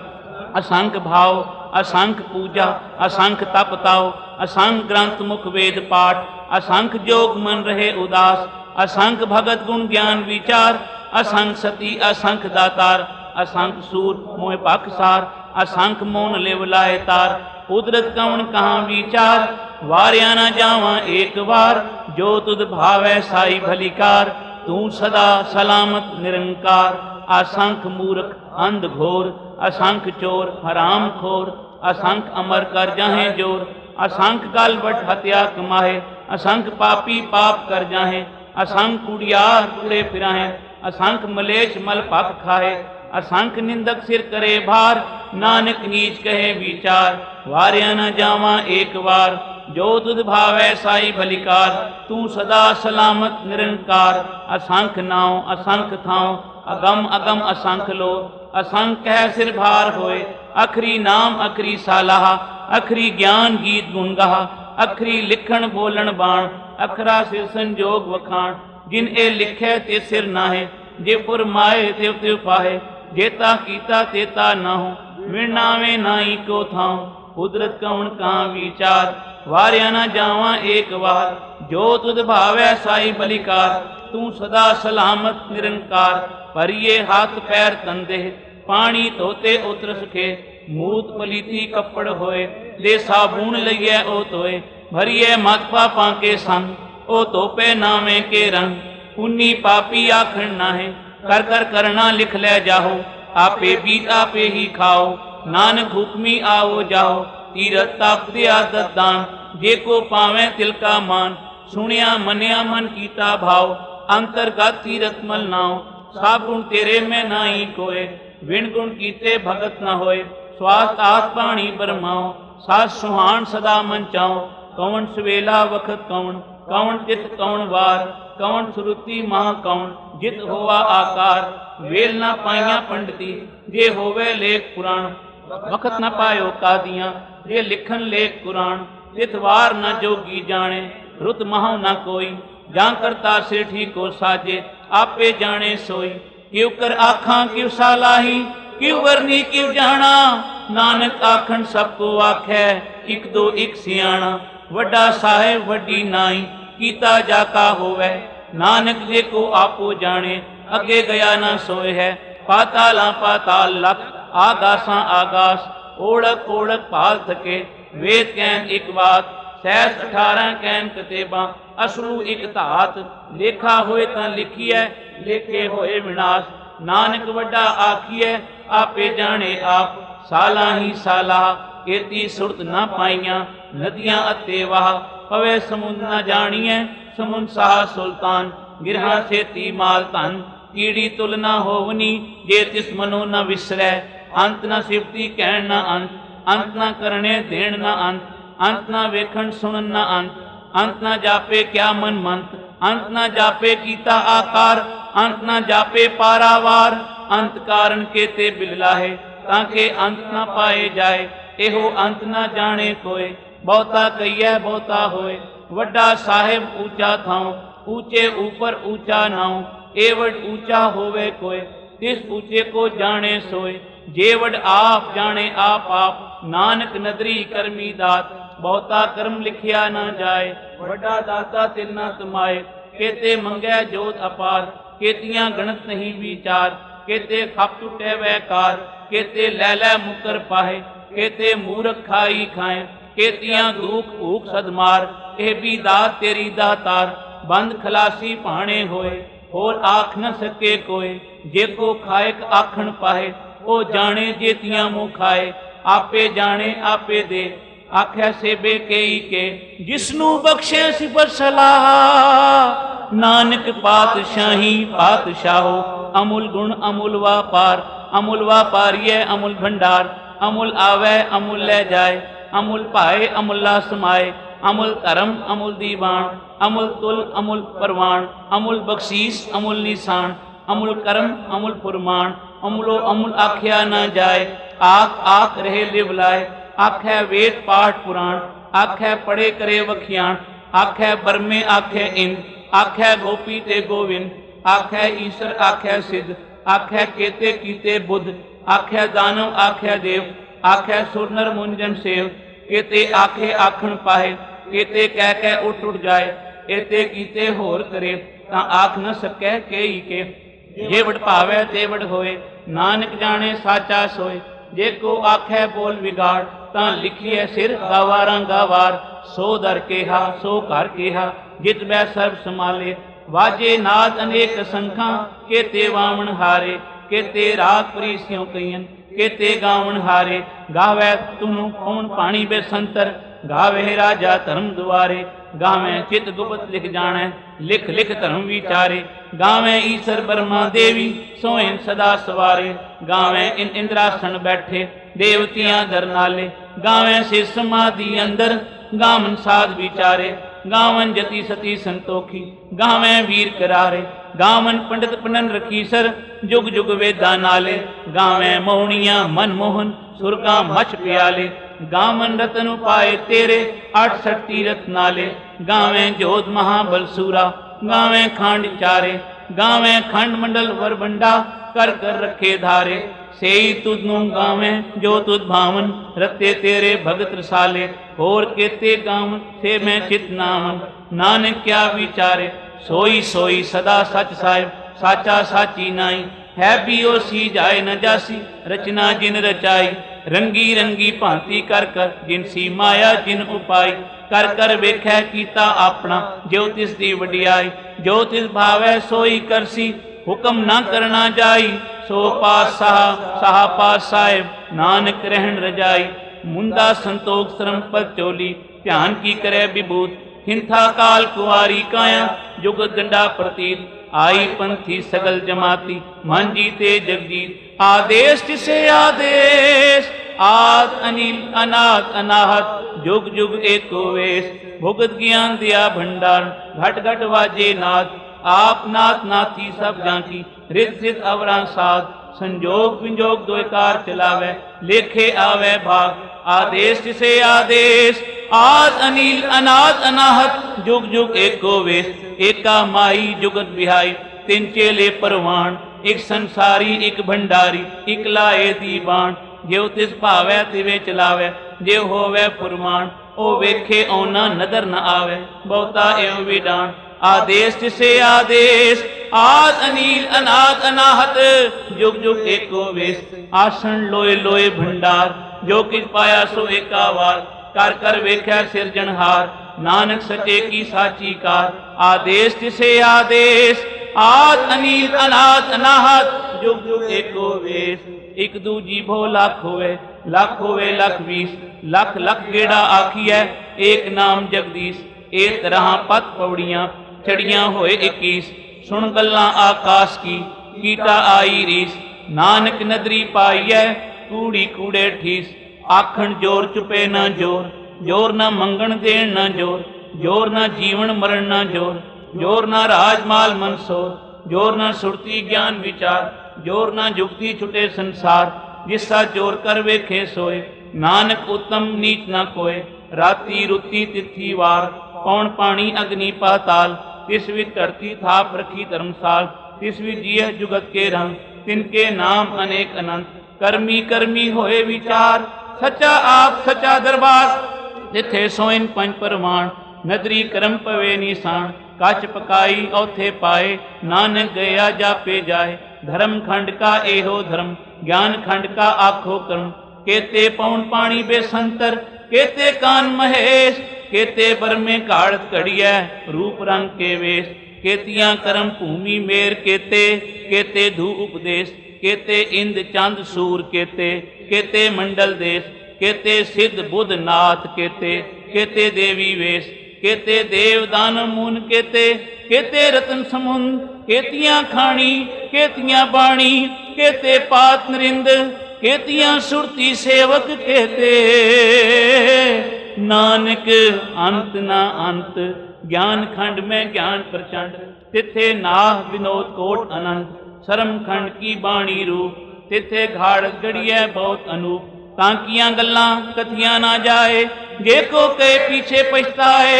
असंख भाव, असंख पूजा, असंख तप ताओ। असंख ग्रंथ मुख वेद पाठ, असंख जोग मन रहे उदास। असंख भगत गुण ज्ञान विचार, असंख सती असंख दातार। असंख सूर मोह पाकसार, असंख मोन लेव लाए तार। कुदरत कौन कहाँ विचार, वार्या न जावा एक बार। जो तुद भावै साई भलिकार, तू सदा सलामत निरंकार। असंख मूर्ख अंध घोर, असंख चोर हराम खोर। असंख अमर कर जाहे जोर, असंख गल बट हत्या कमाहे। असंख पापी पाप कर जाहे, असंख कुड़ियार कुड़े फिराहे। असंख मलेश मल पक खाए, असंख निंदक सिर करे भार। नानक नीच कहे विचार, वार्या न जावा एक बार। जो तुद भावै साई भलिकार, तू सदा सलामत निरंकार। असंख नाव असंख थाव, अगम अगम असंख लो। असंख कह सिर भार होए, अखरी नाम अखरी सालाह। अखरी ज्ञान गीत गुण गाह, अखरी लिखण बोलन बाण। अखरा सिर संजोग वखाण, जिन ए लिखे ते सिर नाहे। जे फुरमाए त्यों त्यों पाहे, जेता कीता तेता ना हो। विरनावे नाई को थाओ, कुदरत कौन कहाँ विचार। वार्या न जावा एक बार, जो तुद भावै साई बलिकार। तू सदा सलामत निरंकार। भरिए हाथ पैर तंदे, पानी धोते उतर सुखे। मूत पलीती कपड़ होए, दे साबुन लइए ओ तोए। भरिए मत पापा के संग, ओ तोपे नामे के रंग। पुन्नी पापी आखण नाहे, कर कर करना लिख ले जाहो, आपे बीज आपे ही खाओ, नानक हुक्मी आओ जाओ, तीरथ ताप दिया दान, जे को पावे तिल का मान, सुनिया मनिया मन कीता भाव, अंतरगत तीरथ मल नाओ, सब गुण तेरे में नाई कोय, विण गुण कीते भगत न होए, स्वास्थ्य आस पाणी बरमाओ, सास सुहान सदा मन चाओ, कौन सवेला वखत कौन, कौन चित कौन वार, कौन सुरुति महा कौन, जित होवा आकार, वेल ना पाइया पंडिती, जे होवे लेख पुराण, वखत न पायो कादियां, जे लिखन लेख कुरान, तित वार न जोगी जाने, रुत महु न कोई, जां करता सेठी को साजे, आपे जाने सोई, क्यों कर आखां क्यों सालाही, क्यों वरनी क्यों जाना, नानक आखन सबको आखे, इक दो इक सियाणा, वड्डा साहेब वड्डी नाई, कीता जाका होवे, नानक जे को आपो जाने, अगे गया न सोए है, पाताला पाताल लख, आगासा आगास, ओढ़क ओढ़क पाल थके, वेद कैन एक बात, सहस 18 कैन कतेबा, असलू एक धात, लेखा होए तां लिखिए, लेखे होए विनाश, नानक वड्डा आखिए, आपे जाने आप, साला ही साला, एती सुरत न पाइया, नदियां अते वाह, पवे समुद्र न जानिए, समुद्र साह सुल्तान, गिरहा सेती माल धन, कीड़ी तुल न होवनी, जे तिस मनो न विसरै, अंत न सिफती कहन न अंत, अंत न करने देण न अंत, अंत न वेखण सुनन न अंत, अंत न जापे क्या मन मंत, अंत न जापे कीता आकार, अंत न जापे पारावार, अंत कारण केते बिललाहे, ताके अंत न पाए जाए, एहो अंत न जाने कोय, बहुता कहिए बहुता होए, वड्डा साहेब ऊंचा थाओ, ऊंचे ऊपर ऊंचा नाओ, एवड ऊंचा होवे कोय, तिस ऊंचे को जाने सोए, जेवड आप जाने आप, नानक नदरी करमी दात, बहुता कर्म लिखिया न जाए, वड्डा दाता तिल न तुमाए, केते मंगै जोत अपार, केतियां गणत नहीं विचार, केते खप टूटे वैकार, केते लै लै मुकर पाहे, केते मूरख खाई खाए, केतियां दुख भूख सदमार, एह भी दात तेरी दातार, बंद खलासी भाणे होए, होर आख न सके कोय, जे को खाएक आखण पाए, ओ जाने जेतियां मुँह खाए, आपे जाने आपे दे, आख्या सेबे केई के, जिसनू बख्शे सिफर सलाह, नानक पातशाही पातशाहो, अमुल गुण अमुल वापार, अमुल वापारिय अमुल भंडार, अमुल आवे अमुल ले जाए, अमुल पाए अमुल्ला समाए, अमुल धर्म अमुल दीवान, अमुल तुल अमुल परवान, अमुल बख्शीस अमुल निशान, अमुल कर्म अमुल फुरमान, अमुलो अमुल आख्या न जाए, आख आख रहे लिवलाए, आखै वेद पाठ पुराण, आखै पढ़े करे वखियाण, आखै बरमे आखै इंद, आखै गोपी ते गोविंद, आखै ईश्वर आखै सिद्ध, आखै केते कीते बुद्ध, आखै दानव आखै देव, आखै सुरनर मुंजन सेव, केते आखे आखण पाए, केते कह के उठ उठ जाए, एते कीते होर करे, तां आख न सकै केई के, जे वड भावै ते वड होए, नानक जाने साचा सोए, जे को आखै बोल विगाड़, तां लिखिए सिर गावारां गावार, सो दर केहा सो घर केहा, जित बै सर्व संभाले, वाजे नाद अनेक संखां, केते वावण हारे, केते राग प्रीसियों कईयन, केते गावण हारे, गावै तुम कौन पाणी बेसंतर, गावे राजा धर्म दुआरे, गावे चित गुप्त लिख जाने, लिख लिख धर्म विचारे, गावे ईश्वर ब्रह्मा देवी, सोएन सदा सवारे, गावे इन इंद्रासन बैठे, देवतियां दर नाले, गावे सिर समाधि अंदर, गावन साध विचारे, गावन जति सती संतोखी, गावे वीर करारे, गावन पंडित पनन रखीसर, जुग जुग वेदा नाले, गावे मौनिया मनमोहन, सुरगा मछ प्याले, गावन रतन उपाय तेरे, 68 तीरथ नाले, गावे जोध महाबल सूरा, गावे खांड चारे, गावे खंड मंडल वर बंडा, कर कर रखे धारे, सेई तुधनु गावे जो तुध भावन, रते तेरे भगत रसाले, होर केते गावन से मैं चित नावन, नानक क्या विचारे, सोई सोई सदा सच साहिब, साचा साची नाई, है भी ओसी जाए न जासी, रचना जिन रचाई, रंगी रंगी भांति कर कर, जिन सी माया जिन उपाई, कर कर वेखै कीता अपना, जो तिस दी वडियाई, जो तिस भावै सोई करसी, हुक्म ना करना जाई। सो पास साहा पास साहिब, नानक रहन रजाई। मुंदा संतोख श्रम पद चोली, ध्यान की करे विभूत। हिंथा काल कुआरी काया, जुग गंडा प्रतीत। आई पंथी सगल जमाती, मन जीते जगजीत। आदेश तिसे आदेश, आद अनिल अनाथ अनाहत। जुग जुग एको वेश, भुगत ज्ञान दिया भंडार। घट घट वाजे नाथ, आप नाथ नाथी सब जांकी। रित सित अवरां साध, संजोग विंजोग दोकार चलावे। लेखे आवे भाग, आदेश तिसे आदेश। आद अनिल अनाथ अनाहत, जुग जुग एको वेश। एका माई जुगत बिहाई, तिन चेले परवान। एक संसारी एक भंडारी, एक लाए दीवान। जेव तिस भावै तिवे चलावे, जेव होवे फुरमान। ओ वेखे औना नदर न आवे, बहुता एवं विडान। आदेश तिसे आदेश, आद अनिल अनाथ अनाहत। जुग जुग एको वेश, आसन लोए लोए भंडार। जो किस पाया सो एका वार, कर कर वेख्या सिरजनहार। नानक सचे की साची कार, आदेश तिसे आदेश। आद अनिल अनाथ अनाहत, जुग जुग एको वेश। एक दूजी भो लाख होवे, लख होवे लख बीस। लख लख गेड़ा आखिए, एक नाम जगदीश। एक तरह पत पौड़ियां, चढ़ियां होए 21। सुन गल्लां आकाश की, कीटा आई रीस। नानक नदरी पाईए, कूड़ी कूड़े ठीस। आखण जोर चुपे ना जोर, जोर ना मंगण देण ना जोर। जोर ना जीवन मरण ना जोर, जोर ना राजमाल मनसोर। जोर ना सुरती ज्ञान विचार, जोर ना जुगती छुटे संसार। जिसा जोर कर वेखे सोए, नानक उत्तम नीच ना कोय। राती रुती तिथि वार, पौन पानी अग्नि पाताल। तिस विच धरती थाप रखी धर्मसाल। तिस विच जिय जुगत के रंग, तिनके नाम अनेक अनंत। कर्मी कर्मी होए विचार, सच्चा आप सच्चा दरबार। जिथे सोइन पंच परमाण, नदरी करम पवे निशान। कच पकाई औथे पाए, नानक गया जापे जाए। धर्म खंड का एहो धर्म, ज्ञान खंड का आखो कर्म। केते पौन पानी बेसंतर, केते कान महेश। केते बर में काढ़त कड़िया, रूप रंग के वेश। केतियां करम भूमि मेर केते, केते धू उपदेश। केते इंद चंद सूर केते, केते मंडल देश। केते सिद्ध बुद्ध नाथ केते, केते देवी वेश। केते देव दान मून केते, केते रतन समुंद। केतियां खाणी, केतियां बाणी। केते पात नरिंद, केतियां सुरती सेवक केते। नानक अंत ना अंत, ज्ञान खंड में ज्ञान प्रचंड। तिथे नाह विनोद कोट अनंत, शर्म खंड की बाणी रूप। तिथे घाड़ गड़िया बहुत अनूप। तांकियां गल्लां कथियां ना जाए, जे को कहे पीछे पछताए।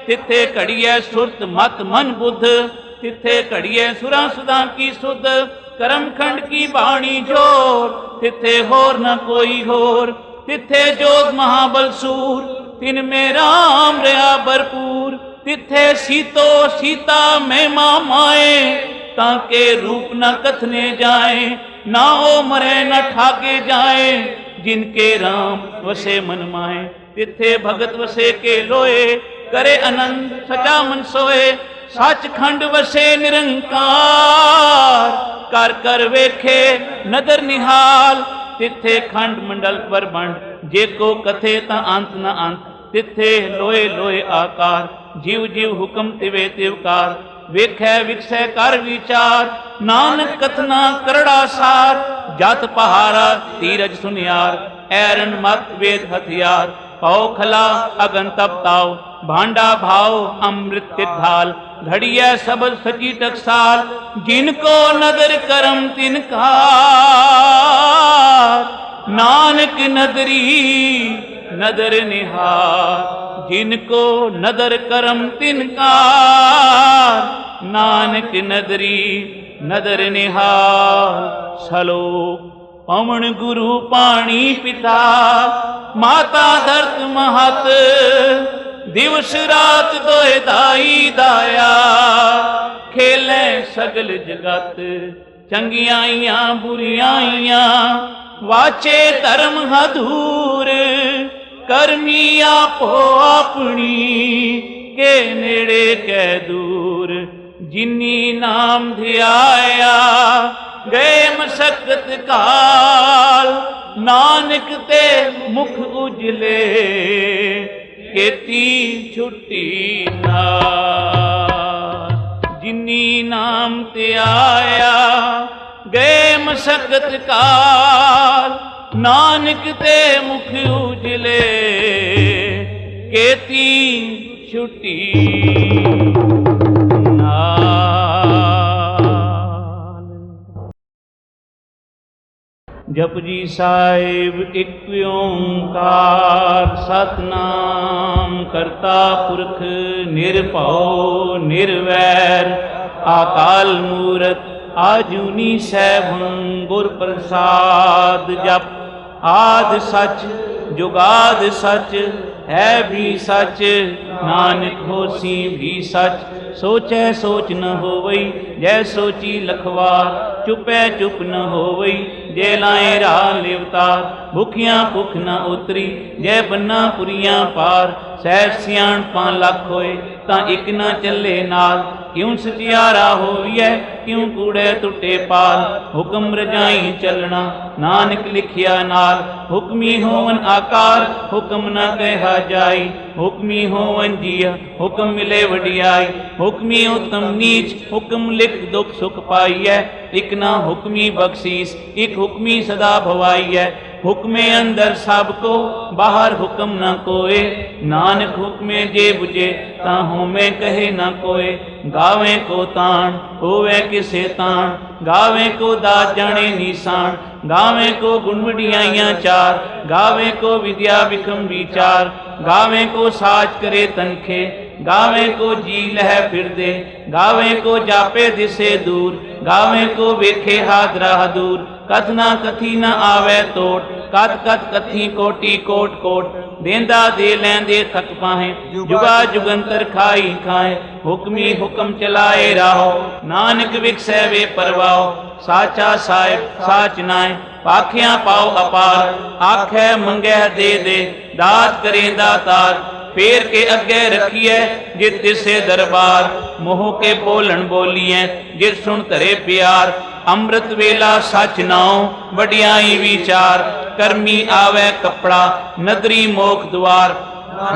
तिथे घड़िया सुरत मत मन बुद्ध, तिथे घड़िया सुरा सुधा की सुध। करम खंड की बाणी जोर, तिथे होर न कोई होर। तिथे जोग महाबल सूर, तिन में राम रहा भरपूर। तिथे सीतो सीता महिमा माए, ताके रूप न कथने जाए। ना ओ मरे न ठाके जाए, जिनके राम वसे मन माए। तिथे भगत वसे के लोए, करे आनंद सचा मन सोए। सच खंड वसे निरंकार, कर कर वेखे नदर निहाल। तिथे खंड मंडल पर बंड, जे को कथे ता अंत न अंत। तिथे लोए लोए आकार, जीव जीव हुक्म तिवे तिवकार। वेखै विकसै कर विचार, नानक कथना करड़ा सार। जत पहारा तीरज सुनियार, ऐरन मत वेद हथियार। पौ खला अगन तप ताव, भांडा भाव अमृत ढाल। घड़िया सबद सची टकसाल, जिनको नदर करम तिनकार। नानक नदरी नदर निहार, जिनको नदर करम तिनकार। नानक नदरी नदर निहार। सलोक पवन गुरु पाणी पिता, माता धरत महत। दिवस रात दोए दाई दाया, खेले सगल जगत। चंगियाइयां बुरियाइयां, वाचे धर्म हधूर। करमी आपो अपनी, के नेड़े कै दूर। जिनी नाम धियाया गए मशक्कत काल, नानक ते मुख उजले केती छुट्टी नाल। जिनी नाम ते आया गए मशक्कत काल, नानक ते मुख उजले केती छुट्टी जपजी साहिब एक ओंकार सतनाम करता पुरख निरभउ निर्वैर अकाल मूरत आजूनी सैभं गुर प्रसाद। जप आद सच जुगाद सच है भी सच, नानक होसी भी सच। सोचै सोच न होवई जै सोची लखवार, चुपै चुप न होवई जै लाए राह लिवतार। भुखियां भुख न उतरी जै बन्ना पुरियां पार, सहज सियाणपां लख होए तां इक न चले नाल। क्यों सचियारा होविए क्यों कूड़े टुटे पाल, हुक्म रजाई चलना नानक लिखिया नाल। हुक्मी होवन आकार हुक्म न कहा जाई, हुक्मी होवन जिया हुक्म मिले वडियाई। हुक्मी उत्तम नीच हुक्म लिख दुख सुख पाइए, इक ना हुक्मी बख्शीस एक हुक्मी सदा भवाइए। हुक्मे अंदर सब को बाहर हुक्म न कोए, नानक हुक्मे जे बुझे ता होमे कहे न कोए। गावे को ताण होवे किसे ताण, गावे को दात जाने निशान। गावे को गुण वडियाइयां चार, गावे को विद्या विक्रम विचार। गावे को साज करे तनखे, गावे को जी लह फिर दे। गावे को जापे दिसे दूर, गावे को वेखे हाथ राह दूर। कथना कथी न आवे तोट, कथ कथ कथी कोटि कोट कोट। देंदा दे लैंदे थक पाहे, जुगा जुगंतर खाई खाए। हुक्मी हुक्म चलाए राहो, नानक विकसै वे परवाओ। साचा साहिब साच नाए, पाखियां पाओ अपार। आखै मंगै दे दे, दात करेंदा तार। फेर के अगे रखिए जित तिसे दरबार, मोह के बोलन बोलिए जित सुन धरे प्यार। अमृत वेला सच नाओ वडियाई विचार, कर्मी आवे कपड़ा नदरी मोख द्वार।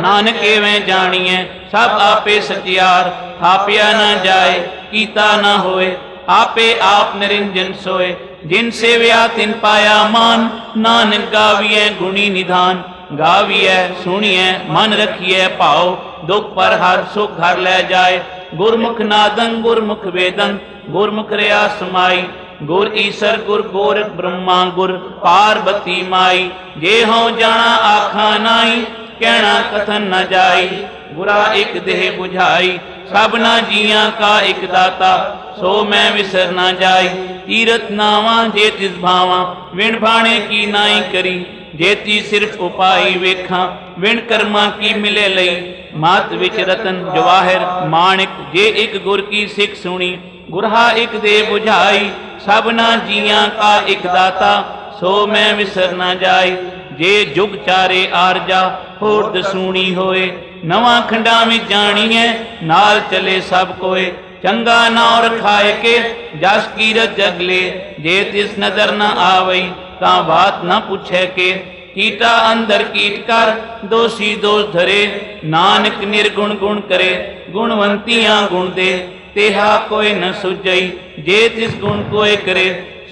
नानक एवें जानिए सब आपे सचियार, थापिया न जाए कीता न होए। आपे आप निरंजन सोए, जिन सेव्या तिन पाया मान। नानक गाविए गुणी निधान, गाविए सुनिए मन रखिए भाव। दुख पर हर सुख घर ले जाए, गुरमुख नादं गुरमुख वेदं। गुरमुख रया समाई, गुर ईसर गुर गोरख ब्रह्मा गुर पार्वती माई। जे हों जाना आखा नाई, कहना कथन न जाई। गुरा एक देह बुझाई, सबना जियां का एक दाता। सो मैं विसर न जाई, तीरथ नावा जे तिस भावा। विण भाणे की नाई करी, जेती सिर्फ उपाई वेखा। विण कर्मा की मिले लई, मात विच रतन जवाहिर माणिक। जे एक गुर की सिख सुनी, गुरहा एक दे बुझाई। सबना जियां का एक दाता, सो मैं विसर न जाई। जे जुग चारे आरजा होर दसूनी होए, नवा खंडा में जानिए नाल चले सब कोए। चंगा नाव रखाए के जस कीरत जगले, जे तिस नजर न आवई ता बात न पूछे के। कीटा अंदर कीट कर दोषी दोष धरे, नानक निर्गुण गुण करे गुणवंतियां गुण दे। तेहा कोई न सुझई जे तिस गुण कोय करे।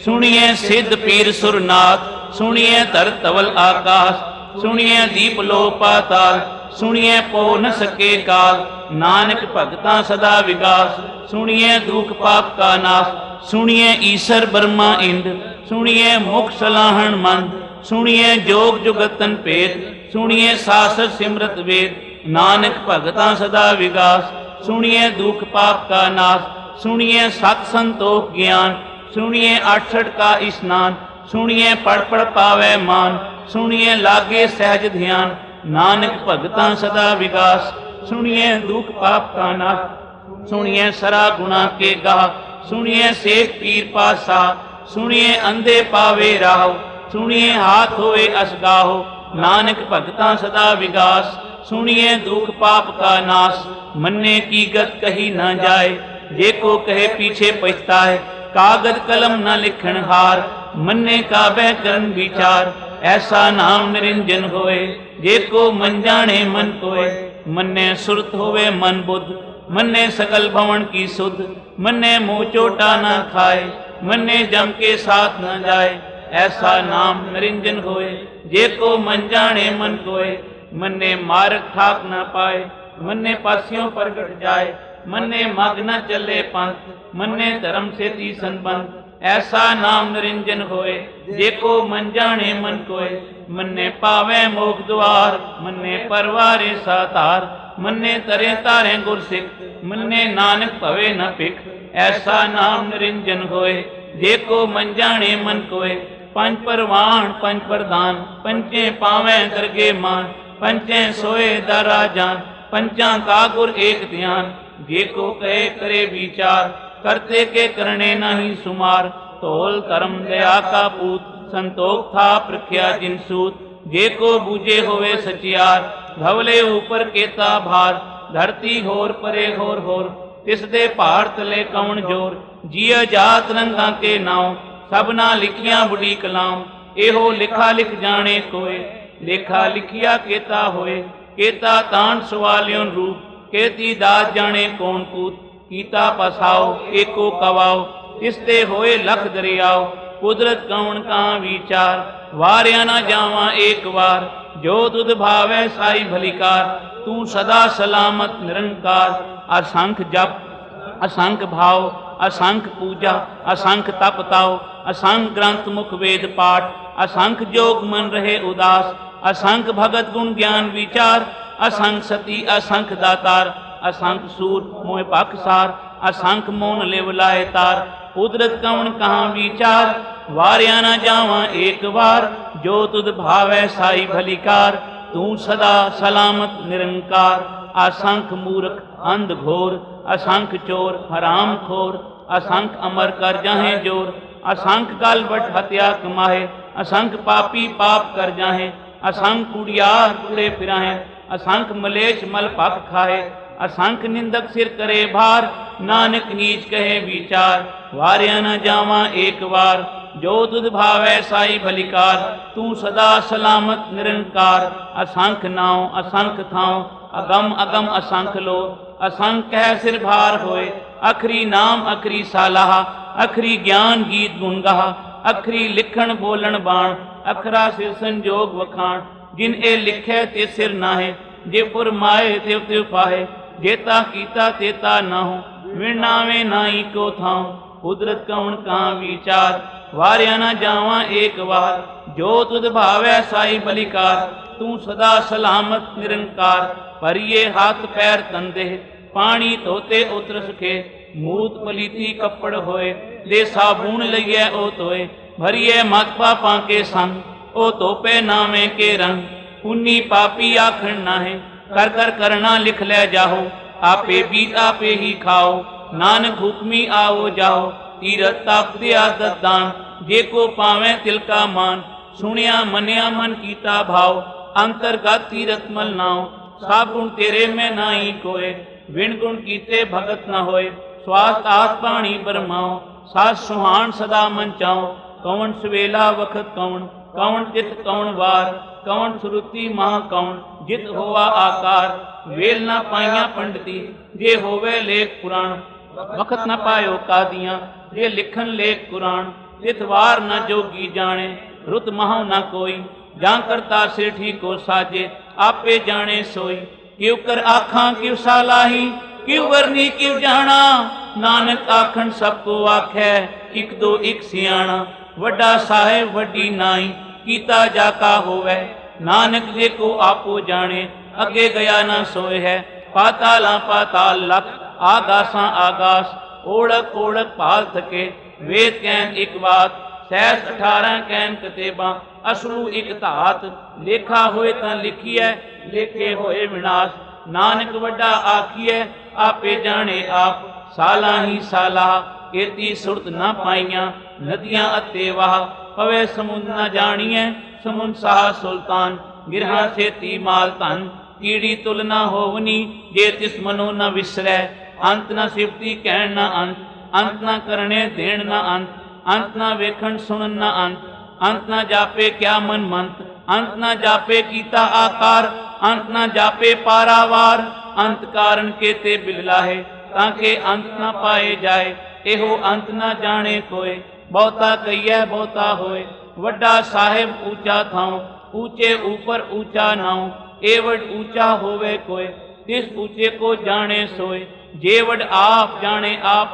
सुनिए सिद्ध पीर सुरनाथ, सुनिए धर तवल आकाश। सुनिए दीप लो पाताल, सुनिए पो न सके काल। नानक भगता सदा विगास, सुनिए दुख पाप का नाश। सुनिए ईसर ब्रह्मा इंद, सुनिए मुख सलाहन मंद। सुनिए जोग जुगतन भेद, सुनिए सासत सिमरत वेद। नानक भगता सदा विगास, सुनिए दुख पाप का नाश। सुनिए सत संतोख ज्ञान, सुनिए 68 का स्नान। सुनिए पढ़ पढ़ पावे मान, सुनिए लागे सहज ध्यान। नानक भगता सदा विगास, सुनिए दुख पाप का नाश। सुनिए सरा गुना के गाह, सुनिए सेठ पीर पासा। सुनिए अंधे पावे राह, सुनिए हाथ होए असगाहो। नानक भगता सदा विगास, सुनिए दुख पाप का नाश। मन्ने की गत कही न जाए, जे को कहे पीछे पछताए। कागज कलम न लिखण हार, मन्ने काबे करन विचार। ऐसा नाम निरंजन होए, जे को मन जाने मन कोय। मन्ने सुरत होवे मन बुद्ध, मन्ने सकल भवन की सुध। मन्ने मुँह चोटा न खाए, मन्ने जम के साथ न जाए। ऐसा नाम निरंजन होए, जे को मन जाने मन कोय। मन्ने मार्ग ठाक न पाए, मन्ने पासियों प्रगट जाए। मन्ने मग न चले पंथ, मन्ने धर्म से ती संबंध। ऐसा नाम निरंजन होए, जे को मन जाने मन कोय। मन्ने पावे मोख द्वार, मन्ने परवारे सातार। मन्ने तरे तारे गुरसिख, मन्ने नानक भवे न पिख। ऐसा नाम निरंजन होए, जे को मन जाने मन कोय। पंच परवान पंच प्रधान, पंचे पावे करगे मान। पंचे सोए दरा जान, पंचा का गुर एक ध्यान। जे को कहे करे विचार, करते के करने नहीं सुमार। तोल धर्म दया का पूत, संतोख था प्रख्या जिन सूत। जे को बूझे होवे सचियार, धवले ऊपर केता भार। धरती होर परे होर होर, तिस दे पहाड़ तले कौन जोर। जिया जात रंगा के नाव, सबना लिखिया बुढ़ी कलाम। एहो लिखा लिख जाने कोय, लेखा लिखिया केता होए। केता तान सवालियों रूप, केती दात जाने कौन कूत। कीता पसाओ एको कवाओ, तिसते होए लख दरियाओ। कुदरत कौन कहाँ विचार, वार्या न जावा एक बार। जो तुध भावै साई भलिकार, तू सदा सलामत निरंकार। असंख जप असंख भाव, असंख पूजा, असंख तप ताओ। असंख ग्रंथ मुख वेद पाठ, असंख जोग मन रहे उदास। असंख भगत गुण ज्ञान विचार, असंख सती असंख दातार। असंख सूर मोह पाकसार, असंख मौन लेव लाए तार। कुदरत कौन कहाँ विचार, वार्या न जावा एक बार। जो तुध भावै साई भलिकार, तू सदा सलामत निरंकार। असंख मूर्ख अंध घोर, असंख चोर हराम खोर। असंख अमर कर जाहे जोर, असंख गाल बट हत्या कमाहे। असंख पापी पाप कर जाहे, असंख कुड़ियार कुड़े फिराहे। असंख मलेच मल पक खाए, असंख निंदक सिर करे भार। नानक नीच कहे विचार, वार्या न जावा एक बार। जो तुध भावै साई भलिकार, तू सदा सलामत निरंकार। असंख नाव असंख थाव, अगम अगम असंख लो। असंख कह सिर भार होए, अखरी नाम अखरी सालाह। अखरी ज्ञान गीत गुण गाह, अखरी लिखण बोलन बाण। अखरा सिर संजोग वखाण, जिन ए लिखे ते सिर नाहे। जे पुर माए त्यों त्यों पाहे, जेता कीता तेता ना हो। विरनावे नाई को थाओ, कुदरत कौन कहाँ विचार। वार्या न जावा एक बार, जो तुध भावै साई बलिकार। तू सदा सलामत निरंकार। परिये हाथ पैर तंदे, पानी धोते उतर सके। मूत पलीती कपड़ होए, दे साबुन लइए ओ तोए। भरिए मत पापा के संग, ओ तोपे नामे के रंग। पुन्नी पापी आखण नाहे, कर कर करना लिख ले जाहो। आपे बीत आपे ही खाओ, नानक हुक्मी आओ जाओ। तीरथ ताप दिया दान, जे को पावे तिल का मान। सुनिया मनिया मन कीता भाव, अंतर्गत तीरथ मल नाव। सब गुण तेरे में नाई कोय, विण गुण कीते भगत न होए। स्वास्थ्य आत पाणी बरमाओ, सास सुहान सदा मन चाओ। कौन सवेला वखत कौन, कौन चित कौन वार। कौन सुरुति महा कौन, जित होवा आकार। वेल न पाइया पंडिती, जे होवे लेख पुराण। वखत न पायो कादियां, जे लिखन लेख पुराण। तितवार न जोगी जाने, रुत महु न कोई। जां करता सेठी को साजे, आपे जाने सोई। क्यों कर आखा क्यों सालाही, क्यों वरनी क्यों जाना। नानक आखन सबको आखे, इक दो इक सियाणा। वड्डा साहेब वड्डी नाई, कीता जाका होवे। नानक जे को आपो जाने, अगे गया न सोए है। पाताला पाताल लख, आगासा आगास। ओढ़क ओढ़क पाल थके, वेद कैन एक बात। सहस 18 कैन कतेबा, असलू एक धात। लेखा होए ता लिखिए, लेखे होए विनाश। नानक वड्डा आखिए, आपे जाने आप। साला ही साला, एती सुरत न पाइया। नदियां अते वाह, पवे समुद्र न जानिए। समुद्र साह सुल्तान, गिरहा से ती माल धन। कीड़ी तुलना होवनी, जे तिस मनो न विसरै। अंत ना सिफती कहण ना अंत, अंत ना करने देण ना अंत, अंत ना वेखण सुनन ना अंत, अंत ना जापे क्या मन मंत, अंत ना जापे कीता आकार, अंत ना जापे पारावार, अंत कारण के ते बिललाहे ताके अंत ना पाए जाए, एहो अंत ना जाने कोय, बहुता कहिए बहुता होए, वड्डा साहिब ऊंचा थाऊं, ऊंचे ऊपर ऊंचा नाऊं, एवड ऊंचा होवे कोय, तिस ऊंचे को जाने सोए, जेवड आप जाने आप,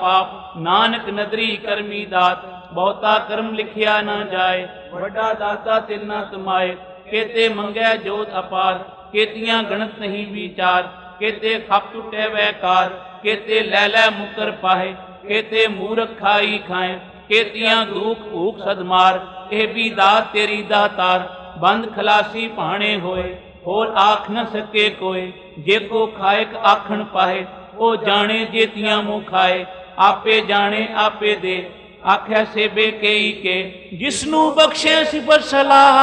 नानक नदरी करमी दात, बहुता कर्म लिखिया न जाए, वड्डा दाता तिल न तुमाए, केते मंगै जोत अपार, केतियां गणत नहीं विचार, केते खप टुटे वैकार, केते लै मुकर पाहे, केते मूरख खाई खाए, केतियां दुख भूख सदमार, एह भी दात तेरी दातार, बंद खलासी भाणे होए, होर आख न सके कोय, जे को खाएक आखण पाए, ओ जाने जेतियां मुँह खाए, आपे जाने आपे दे, आख्या सेबे केई के, जिसनू बख्शे सिफर सलाह,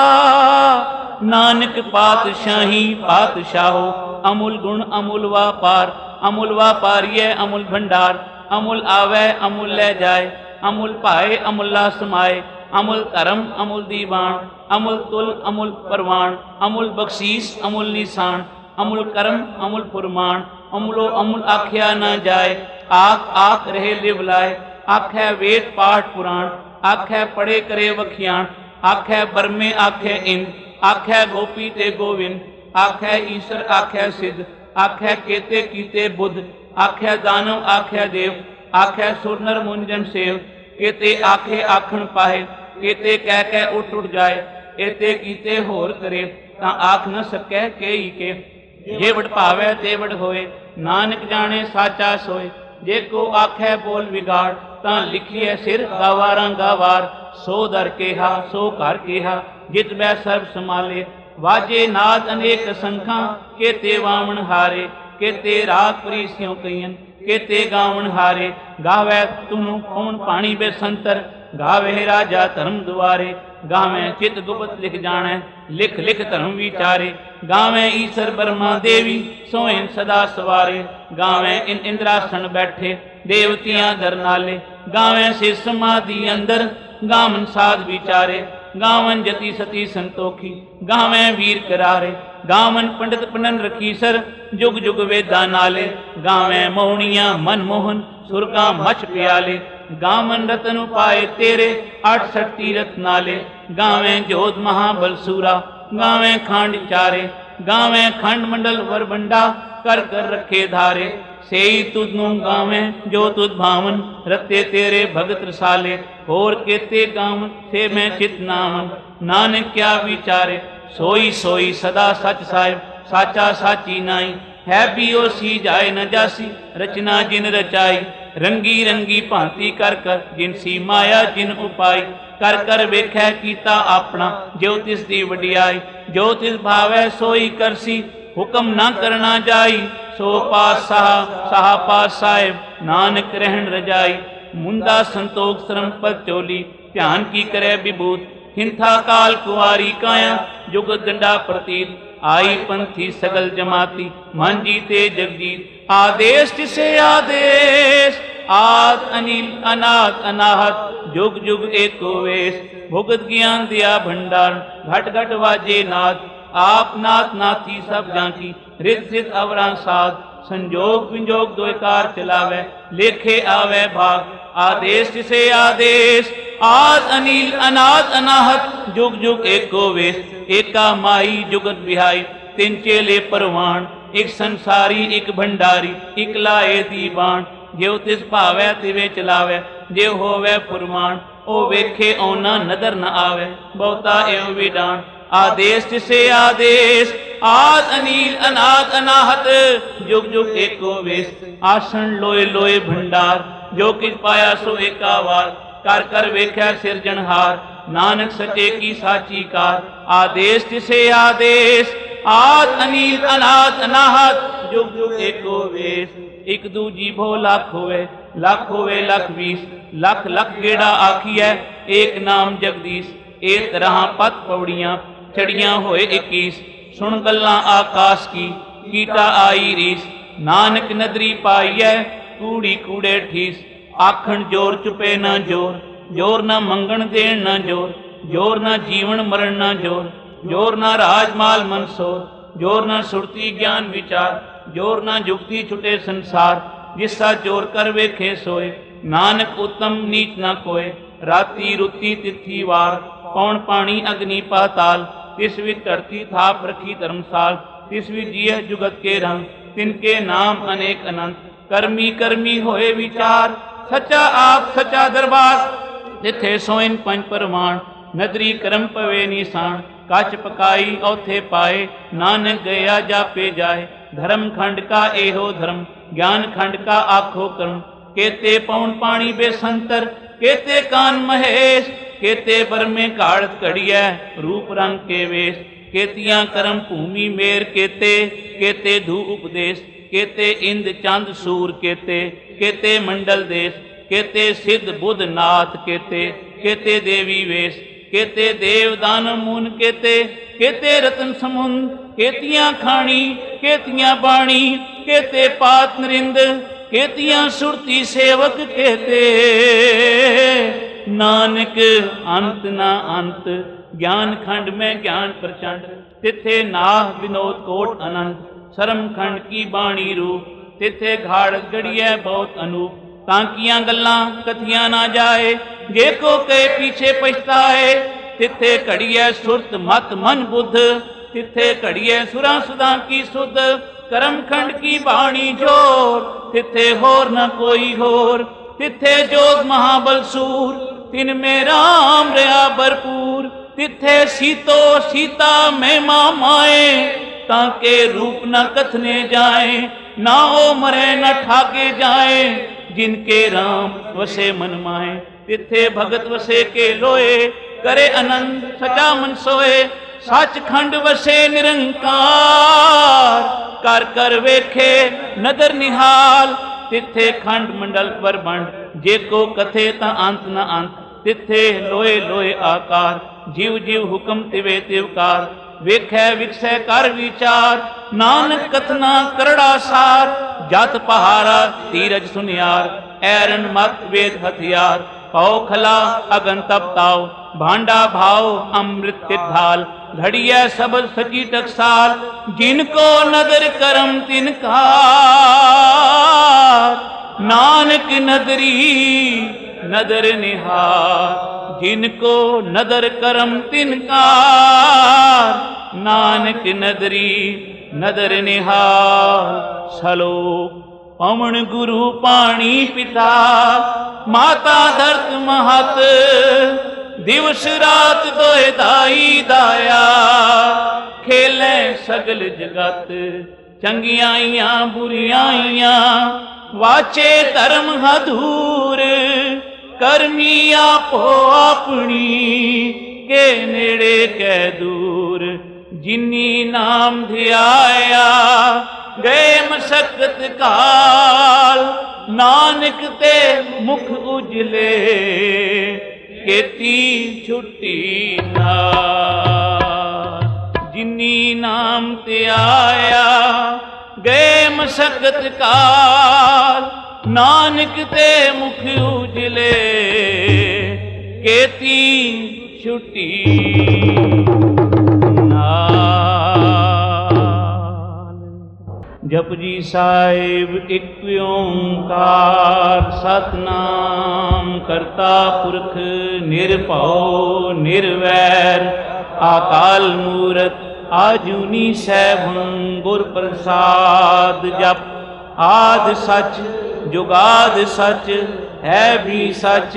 नानक पातशाही पातशाहो, अमुल गुण अमुल वापार, अमुल वापारिय अमुल भंडार, अमुल आवे अमुल ले जाए, अमुल पाए अमुल्ला समाए, अमुल धर्म अमुल दीवान, अमुल तुल अमुल परवान, अमुल बख्शीस अमुल निशान, अमुल कर्म अमुल फुरमान, अमुलो अमुल आख्या न जाए, आख आख रहे लिवलाए, आखै वेद पाठ पुराण, आखै पढ़े करे वखियाण, आखै बरमे आखै इंद, आखै गोपी ते गोविंद, आखै ईश्वर आखै सिद्ध, आखै केते कीते बुद्ध, आखै दानव आखै देव, आखै सुरनर मुंजन सेव, केते आखे आखण पाए, केते कह के उठ जाए, एते कीते होर करे, ता आख न सकै केई के, जे वड भावै ते वड होए, नानक जाने साचा सोए, जे को आखै बोल विगाड़, तां लिखिए सिर गावारां गावार, सो दर केहा सो घर केहा, जित बै सर्ब समाले, वाजे नाद अनेक संखां, केते वावण हारे, केते राग परीसियों कईयन, केते गावण हारे, गावै तुनु कौन पाणी बेसंतर, गावे राजा धर्म दुआरे, गावे चित गुप्त लिख जाने, लिख लिख धर्म विचारे, गावे ईश्वर ब्रह्मा देवी सोएन सदा सवारे, गावे इन इंद्रासन बैठे देवतियां दर नाले, गावे से समाधि अंदर गावन साध विचारे, गावन जति सती संतोखी, गावे वीर करारे, गावन पंडित पनन रखीसर, जुग जुग वेदा नाले, गावे मोहनिया मनमोहन सुरगा मछ प्याले, गावन रतन उपाय तेरे 68 तीरथ नाले, गावे जोध महाबल सूरा, गावे खांड चारे, गावे खंड मंडल वरबंडा, कर कर रखे धारे, सेई तुधनु गावे जो तुध भावन, रते तेरे भगत रसाले, होर केते गावन से मैं चित नावन, नानक क्या विचारे, सोई सोई सदा सच साहिब, साचा साची नाई, है भी ओ सी जाए न जासी, रचना जिन रचाई, रंगी रंगी भांति कर कर, जिन सी माया जिन उपाई, कर कर वेखै कीता अपना, जो तिस दी वडियाई, जो तिस भावै सोई करसी, हुक्म ना करना जाई, सो पास साहा पास साहिब, नानक रहन रजाई, मुंदा संतोख श्रम पद चोली, ध्यान की करे विभूत, हिंथा काल कुआरी काया, जुग दंडा प्रतीत, आई पंथी सगल जमाती, मन जीते जगजीत, आदेश तिसे आदेश, आद अनिल अनाथ अनाहत, जुग जुग एको वेश, भुगत ज्ञान दिया भंडार, घट घट वाजे नाथ, आप नाथ नाथी सब जांकी, रित सित अवरां साध, संजोग विंजोग द्वैकार चलावे, लेखे आवे भाग, आदेश तिसे आदेश, आद अनिल अनाथ अनाहत, जुग जुग एको वेश, एका माई जुगत बिहाई, तिन चेले परवान, एक संसारी एक भंडारी, एक लाए दीवान, जो तिस भावै तिवे चलावे, जे होवे फुरमान, ओ वेखे औना नदर न आवे, बहुता एव विडान, आदेश तिसे आदेश, आद अनिल अनाथ अनाहत, जुग जुग एको वेश, आसन लोए लोए भंडार, जो किस पाया सो एकावार, कर कर वेख्या सिरजनहार, नानक सचे की साची कार, आदेश तिसे आदेश, आद अनिल अनाथ अनाहत, जुग जुग एको वेश, एक दूजी भो लाख होवे लाख 20, लख लख गेड़ा आखिए, एक नाम जगदीश, एक तरह पत पौड़ियां चढ़ियां होए 21, सुन गल्लां आकाश की, कीटा आई रीस, नानक नदरी पाई है, कूड़ी कूड़े ठीस, आखण जोर चुपे ना जोर, जोर ना मंगण देण ना जोर, जोर ना जीवन मरण ना जोर, जोर ना राजमाल मनसोर, जोर ना सुरती ज्ञान विचार, जोर ना जुगती छुटे संसार, जिसा जोर कर वेखे सोए, नानक उत्तम नीच ना कोय, राती रुती तिथि वार, पौन पानी अग्नि पाताल, तिस विच धरती थाप रखी धर्मसाल, तिस विच जिय जुगत के रंग, तिनके नाम अनेक अनंत, कर्मी कर्मी होए विचार, सच्चा आप सच्चा दरबार, तिथे सोइन पंच परमाण, नदरी करम पवे निशान, काच पकाई औथे पाए, नानक गया जापे जाए, धर्म खंड का एहो धर्म, ज्ञान खंड का आखो कर्म, केते पौन पानी बेसंतर, केते कान महेश, केते बर में काढ़त कड़िया, रूप रंग के वेश, केतियां करम भूमि मेर केते, केते धू उपदेश, केते इंद चंद सूर केते, केते मंडल देश, केते सिद्ध बुद्ध नाथ केते, केते देवी वेश, केते देव दान मून केते, केते रतन समुंद, केतियां खानी, केतियां बाणी, केते पात नरिंद, केतियां सुरती सेवक केते, नानक अंत ना अंत, ज्ञान खंड में ज्ञान प्रचंड, तिथे नाह विनोद कोट अनंत, शर्म खंड की बाणी रूप, तिथे घाड़ गड़िया बहुत अनूप, तांकियां गल्लां कथियां ना जाए, जे को के पीछे पछताए, तिथे घड़िया सुरत मत मन बुद्ध, तिथे घड़िया सुरा सुधा की सुध, करम खंड की बाणी जोर, तिथे होर न कोई होर, तिथे जोग महाबल सूर, तिन में राम रहा भरपूर, तिथे सीतो सीता में माए, ताके रूप न कथने जाए, ना ओ मरे न ठाके जाए, जिनके राम वसे मन माए, तिथे भगत वसे के लोए, करे आनंद सचा मन सोए, सच खंड वसे निरंकार, कर कर वेखे नदर निहाल, तिथे खंड मंडल पर बंड, जे को कथे ता अंत न अंत, तिथे लोए लोए आकार, जीव जीव हुक्म तिवे तिवकार, वेखै विकसै कर विचार, नानक कथना करड़ा सार, जत पहारा तीरज सुनियार, ऐरन मत वेद हथियार, पौ खला अगन तपताओ, भांडा भाव अमृत ढाल, घड़िया सबद सची टकसाल, जिनको नदर करम तिनकार, नानक नदरी नदर निहार, जिनको नदर करम तिनकार, नानक नदरी नदर निहार। सलोक पवन गुरु पाणी पिता, माता धरत महत, दिवस रात दोए दाई दाया, खेले सगल जगत, चंगियाइयां बुरियाइयां, वाचे धर्म हधूर, करमी आपो अपनी, के नेड़े कै दूर, जिनी नाम धियाया, गए मशक्कत काल, नानक ते मुख उजले, केती छुट्टी नाल, जिनी नाम ते आया, गए मशक्कत काल, नानक ते मुख उजले, केती छुट्टी जपजी साहिब एक ओंकार, सतनाम करता पुरख निरभउ निर्वैर, अकाल मूरत आजुनी सैभं, गुर प्रसाद जप। आद सच जुगाद सच, है भी सच,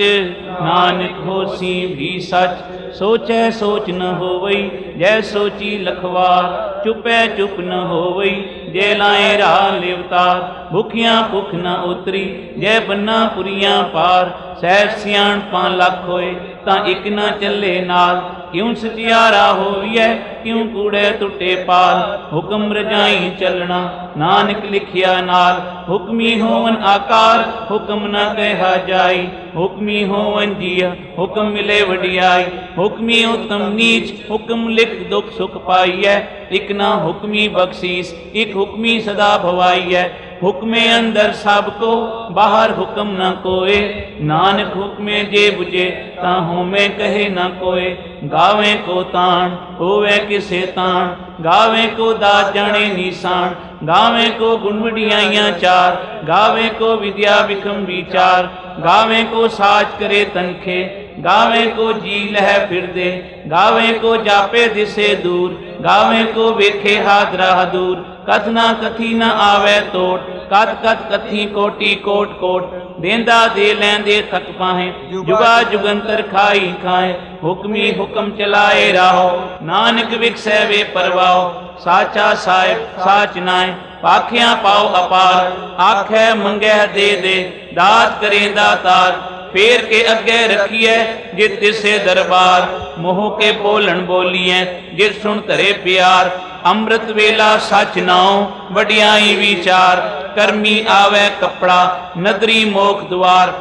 नानक होसी भी सच, सोचै सोच न होवई, जय सोची लखवार, चुपै चुप न होवई, जय लाए राह लिवतार, भुखियां भुख न उतरी, जय बन्ना पुरियां पार, सहज सियाण पां लख होए, तां इक न चले नाल, क्यों सचियारा होविए, क्यों कूड़े टुटे पाल, हुक्म रजाई चलना, नानक लिखिया नाल, हुक्मी होवन आकार, हुक्म न कहा जाई, हुक्मी होवन जिया, हुक्म मिले वडियाई, हुक्मी उत्तम नीच, हुक्म लिख दुख सुख पाइए, इक ना हुक्मी बख्शीस, इक हुक्मी सदा भवाइए, हुक्मे अंदर सब को बाहर हुक्म न कोय। नानक हुक्मे जे बुझे ताहू में कहे न कोय। गावे को ताण होवे किसे ताण, गावे को दात जाने निशान। गावे को गुण वडियाइयां चार, गावे को विद्या विक्रम विचार। गावे को साज करे तनखे, गावे को जी लह फिर दे। गावे को जापे दिसे दूर, गावे को वेखे हाथ राह दूर। कथना कथी न आवे तोट, कथ कथ कथी कोटि कोट कोट। देंदा दे लेंदे थक पाहे, जुगा जुगंतर खाई खाए। हुक्मी हुक्म चलाए राहो, नानक विकसै वे परवाओ। साचा साहिब साच नाय, पाखियां पाओ अपार। आखे मंगै दे दे, दात करेंदा तार। फेर के अगे रखिए जित तिसे दरबार। मोह के बोलन बोलिए जित सुन धरे प्यार। अमृत वेला सच नाओ वडियाई विचार। कर्मी आवे कपड़ा नदरी मोख द्वार।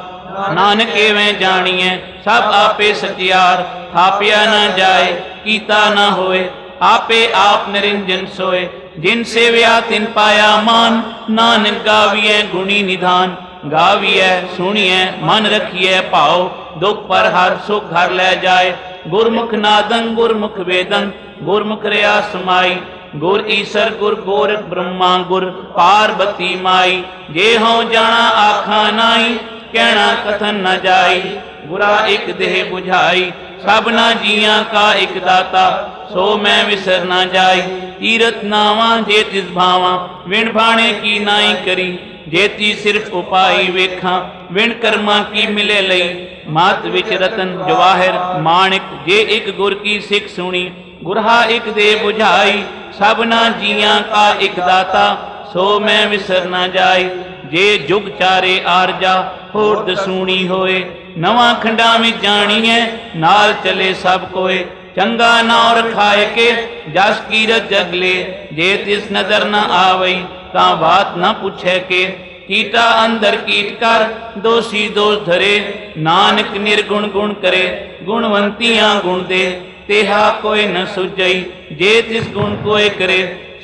नानक एवें जानिए सब आपे सचियार। थापिया न जाए कीता न होए, आपे आप निरंजन सोए। जिन सेव्या तिन पाया मान, नानक गाविए गुणी निधान। गाविए सुनिए मन रखिए भाव, दुख पर हर सुख घर ले जाए। गुरमुख नादं गुरमुख वेदं, गुरमुख रया समाई। गुर ईसर गुर गोरख ब्रह्मा, गुर पार्वती माई। जे हों जाना आखा नाई, कहना कथन न जाई। गुरा एक देह बुझाई, सबना जिया का एक दाता। सो मैं विसर ना जाई, तीरथ नावा जे तिस भावा। विण भाणे की नाई करी, जेती सिर्फ उपाई वेखा। विण कर्मा की मिले लई, मात विच रतन जवाहिर माणिक। जे एक गुर की सिख सुनी, गुरहा एक दे बुझाई। सबना जिया का एक दाता, सो मैं विसर ना जाई। जे जुग चारे आरजा होर दसूनी होए। नवा खंडा में जानिए नाल चले सब कोए। चंगा नाव रखाए के जस कीरत जगले। जे तिस नजर न आवई ता बात न पूछे के। कीटा अंदर कीट कर दोषी दोष धरे। नानक निर्गुण गुण करे, गुणवंतियां गुण दे। तेहा कोई न सुजई, जे तिस गुण कोय करे।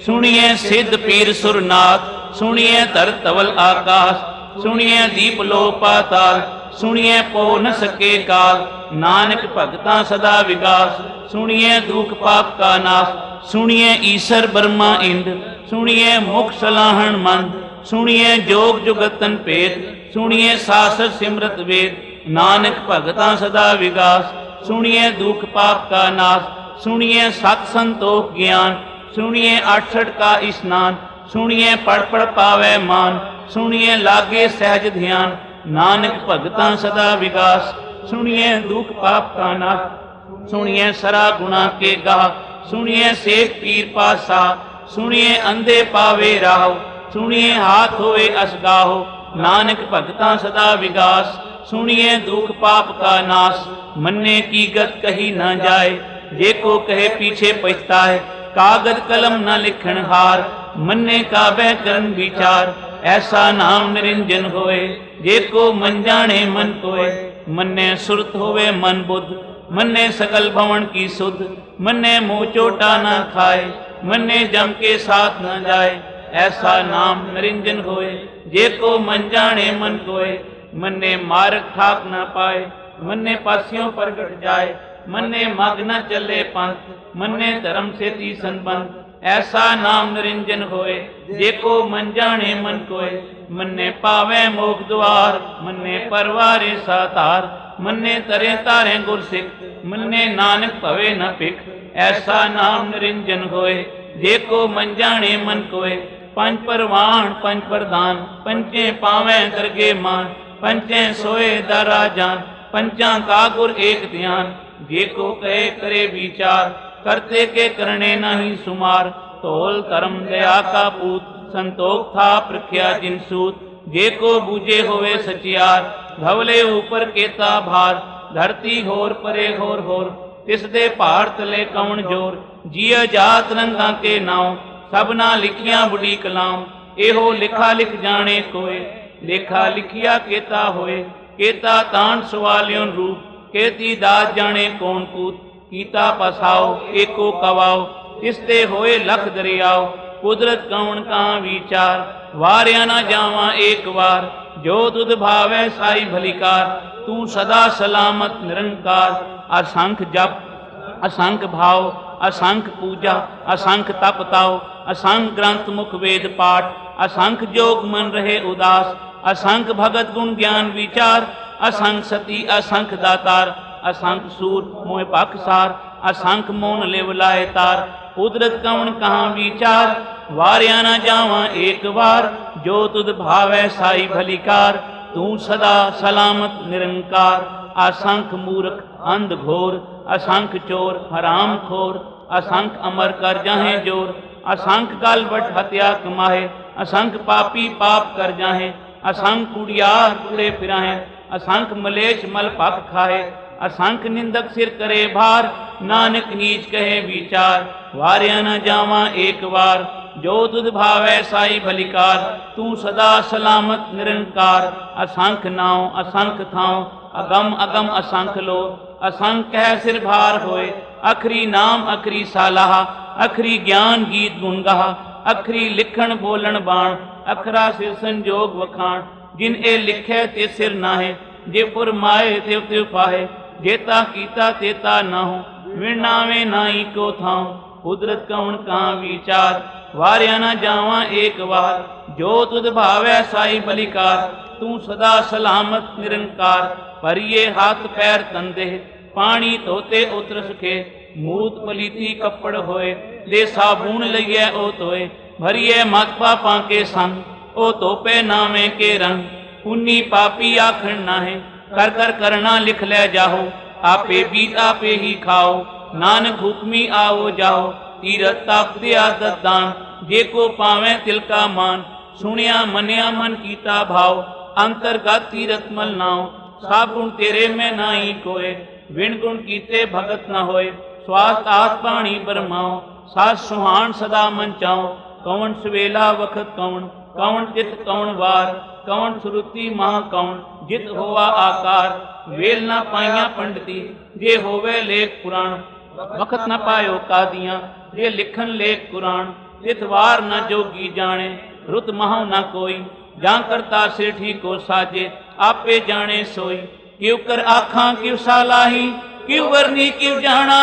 सुनिए सिद्ध पीर सुरनाथ, सुनिए धर तवल आकाश। सुनिए दीप लो पाताल, सुनिए पो न सके काल। नानक भगता सदा विगास, सुनिए दुख पाप का नाश। सुनिए ईश्वर ब्रह्मा इंद्र, सुनिए मुख सलाहन मंद। सुनिए जोग जुगतन भेद, सुनिए सासर सिमरत वेद। नानक भगता सदा विगास, सुनिए दुख पाप का नाश। सुनिए सत संतोख ज्ञान, सुनिए 68 का स्नान। सुनिए पढ़ पढ़ पावे मान, सुनिए लागे सहज ध्यान। नानक भगता सदा विगास, सुनिए दुख पाप का नाश। सुनिए सरा गुना के गाह, सुनिए सेठ पीर पासा। सुनिए अंधे पावे राहो, सुनिए हाथ होए असगाहो। नानक भगता सदा विगास, सुनिए दुख पाप का नाश। मन्ने की गत कही न जाए, जे को कहे पीछे पछताए। कागज कलम न लिखन हार, मन्ने का बह करन विचार। ऐसा नाम निरंजन होए, जे को मन जाने मन कोय। मन्ने सुरत होवे मन बुद्ध, मन्ने सकल भवन की सुध। मन्ने मुँह चोटा न खाए, मन्ने जम के साथ न जाए। ऐसा नाम निरंजन होए, जे को मन जाने मन कोय। मन्ने मार्ग ठाक न पाए, मन्ने पासियों पर गट जाए। मन्ने मग न चले पंथ, मन्ने धर्म से ती संबंध। ऐसा नाम निरंजन होए, जे को मन जाने मन कोय। मन्ने पावे मोख द्वार, मन्ने परवारे सातार। मन्ने तरे तारे गुरसिख, मन्ने नानक भवे न पिख। ऐसा नाम निरंजन होए, जे को मन जाने मन कोय। पंच परवान पंच प्रधान, पंचे पावे दरगे मान। पंचे सोए दरा जान, पंचा का गुर एक ध्यान। जे को कहे करे विचार, करते के करने नहीं सुमार। तोल धर्म दया का पूत, संतोख था प्रख्या जिन सूत। जे को बूझे होवे सचियार, धवले ऊपर केता भार। धरती होर परे होर होर, तिस दे पहाड़ तले कौन जोर। जिया जात रंगा के नाव, सबना लिखिया बुढ़ी कलाम। एहो लिखा लिख जाने कोय, लेखा लिखिया केता होए। केता तान सवालियों रूप, केती दात जाने कौन कूत। कीता पसाओ एको कवाओ, तिसते होए लख दरियाओ। कुदरत कौन कहाँ विचार। वारिया ना जावा एक बार, जो तुध भावै साई भलिकार। तू सदा सलामत निरंकार। असंख जप असंख भाव, असंख पूजा, असंख तप ताओ, असंख ग्रंथ मुख वेद पाठ, असंख जोग मन रहे उदास। असंख भगत गुण ज्ञान विचार, असंख सती असंख दातार। असंख सूर मोह पाकसार, असंख मोन लेव लाए तार। कुदरत कौन कहाँ विचार, वारिया ना जावा एक बार। जो तुध भावै साई भलिकार। तू सदा सलामत निरंकार। असंख मूर्ख अंध घोर, असंख चोर हराम खोर। असंख अमर कर जाहे जोर, असंख गल बट हत्या कमाहे। असंख पापी पाप कर जाहे, असंख कुड़ियार कुड़े फिराहे। असंख मलेच मल पक खाए, असंख निंदक सिर करे भार। नानक नीच कहे विचार, वारिया न जावा एक बार। जो तुध भावै साई भलिकार। तू सदा सलामत निरंकार। असंख नाव असंख थाव, अगम अगम असंख लो। असंख कह सिर भार होए, अखरी नाम अखरी सालाह। अखरी ज्ञान गीत गुण गाह, अखरी लिखण बोलन बाण। अखरा सिर संजोग वखाण, जिन ए लिखै ते सिर नाहे। जे पुर माए ते त्यों पाहे, जेता कीता तेता ना हो। विणावे नाई को थाओ, कुदरत कौन कहाँ विचार। वारिया न जावा एक बार, जो तुध भावै साई बलिकार। तू सदा सलामत निरंकार। परिये हाथ पैर तंदे, पानी धोते उतर सके। मूत पलीती कपड़ होए, दे साबुन लइए ओ तोए। भरिए मत पापा के संग, ओ तोपे नामे के रंग। पुन्नी पापी आखण नाहे, कर कर करना लिख ले जाहो। आपे बीत आपे ही खाओ, नानक हुक्मी आओ जाओ। तीरथ ताप दे आदत दान, जे को पावे तिल का मान। सुनिया मनिया मन कीता भाव, अंतरगत तीरथ मल नाव। सब गुण तेरे में नाई कोय, विण गुण कीते भगत न होए। स्वास्थ्य आत पाणी बरमाओ, सास सुहान सदा मन चाओ। कौन सवेला वखत कौन, कौन चित कौन वार। कौन सुरुति महा कौन, जित होवा आकार। वेल न पाइया पंडिती, जे होवे लेख पुराण। वखत न पायो कादियां, जे लिखन लेख कुरान। तितवार न जोगी जाने, रुत महु न कोई। जां करता सेठी को साजे, आपे जाने सोई। क्यों कर आखा क्यों सालाही, क्यों वरनी क्यों जाना।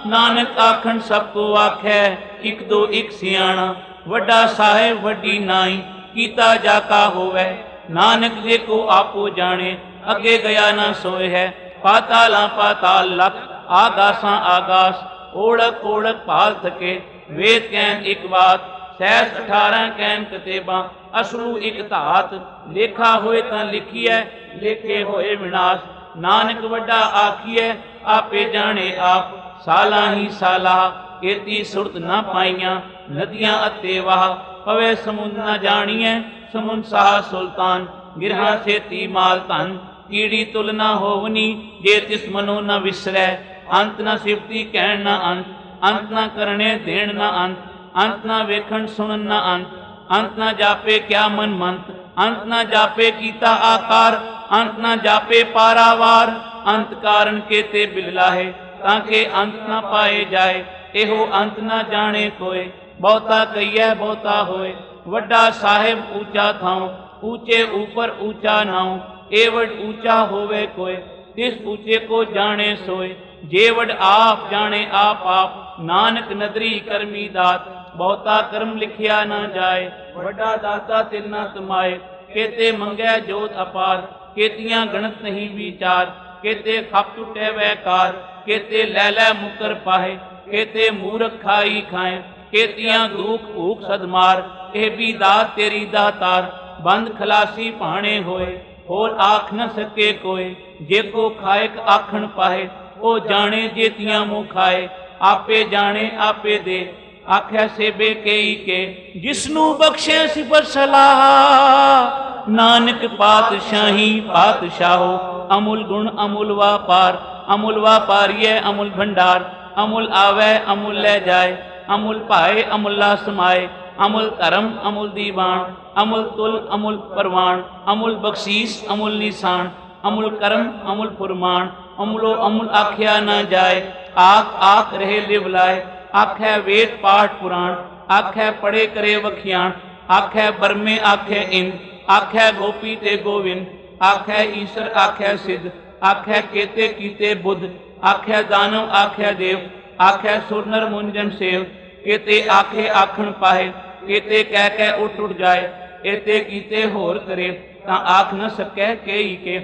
नानक आखन सबको आखे, इक दो इक सियाणा। वड्डा साहेब वड्डी नाई, कीता जाका होवे। नानक जे को आपो जाने, अगे गया न सोए है। पाताला पाताल लख, आगासा आगास। ओढ़क ओढ़क पाल थके, वेद कैन एक बात। सहस 18 कैन कतेबा, असलू एक धात। लेखा होए तां लिखिए, लेखे होए विनाश। नानक वड्डा आखिए, आपे जाने आप। साला ही साला, एती सुरत न पाइया। नदियां अते वाह, पवे समुंद न जानिए। समुंद साह सुल्तान, गिरहा सेती माल धन। कीड़ी तुल न होवनी, जे तिस मनो न विसरै। अंत न सिफती कहण न अंत, अंत न करने देण न अंत। अंत न वेखण सुनन न अंत, अंत न जापे क्या मन मंत। अंत न जापे कीता आकार, अंत न जापे पारावार। अंत कारण के ते बिललाहे, ताके अंत न पाए जाए। एहो अंत न जाने कोय, बहुता कहिए बहुता होए। वड्डा साहेब ऊंचा थाओ, ऊंचे ऊपर ऊंचा नाओ। एवड ऊंचा होवे कोय, तिस ऊंचे को जाने सोए। जेवड आप जाने आप आप, नानक नदरी करमी दात। बहुता कर्म लिखिया न जाए, वड्डा दाता तिल न तमाए। केते मंगै जोत अपार, केतियां गणत नहीं विचार। केते खप टुटे वैकार, केते लैलै मुकर पाहे। केते मूर्ख खाई खाए, केतियां दुख भूख सदमार। एह भी दात तेरी दातार, बंद खलासी भाणे होए। होर आख न सके कोय, जे को खाएक आखण पाहे। ओ जाने जेतियां मुँह खाए, आपे जाने आपे दे। आख्या सेबे केई के, जिसनू बख्शे सिफर सलाह। नानक पातशाही पातशाहो, अमुल गुण अमुल वापार। अमुल वापारिये अमुल भंडार, अमुल आवे अमुल ले जाए। अमुल पाए अमुल्ला समाए, अमुल धर्म अमुल दीवान। अमुल तुल अमुल परवान, अमुल बख्शीस अमुल निशान। अमुल कर्म अमुल फुरमान, अमुलो अमुल आख्या न जाए। आख आख रहे लिवलाए, आखै वेद पाठ पुराण। आखै पड़े करे वखियाण, आखै बरमे आखै इंद, आखै गोपी ते गोविंद, आखै ईश्वर आखै सिद्ध, आखै केते कीते बुद्ध, आखै दानव आखै देव, आखै सुर नर मुंजन सेव, केते आखे आखण पाए, केते कह के उठ उठ जाए, एते कीते होर करे, तां आख न सकै केई के।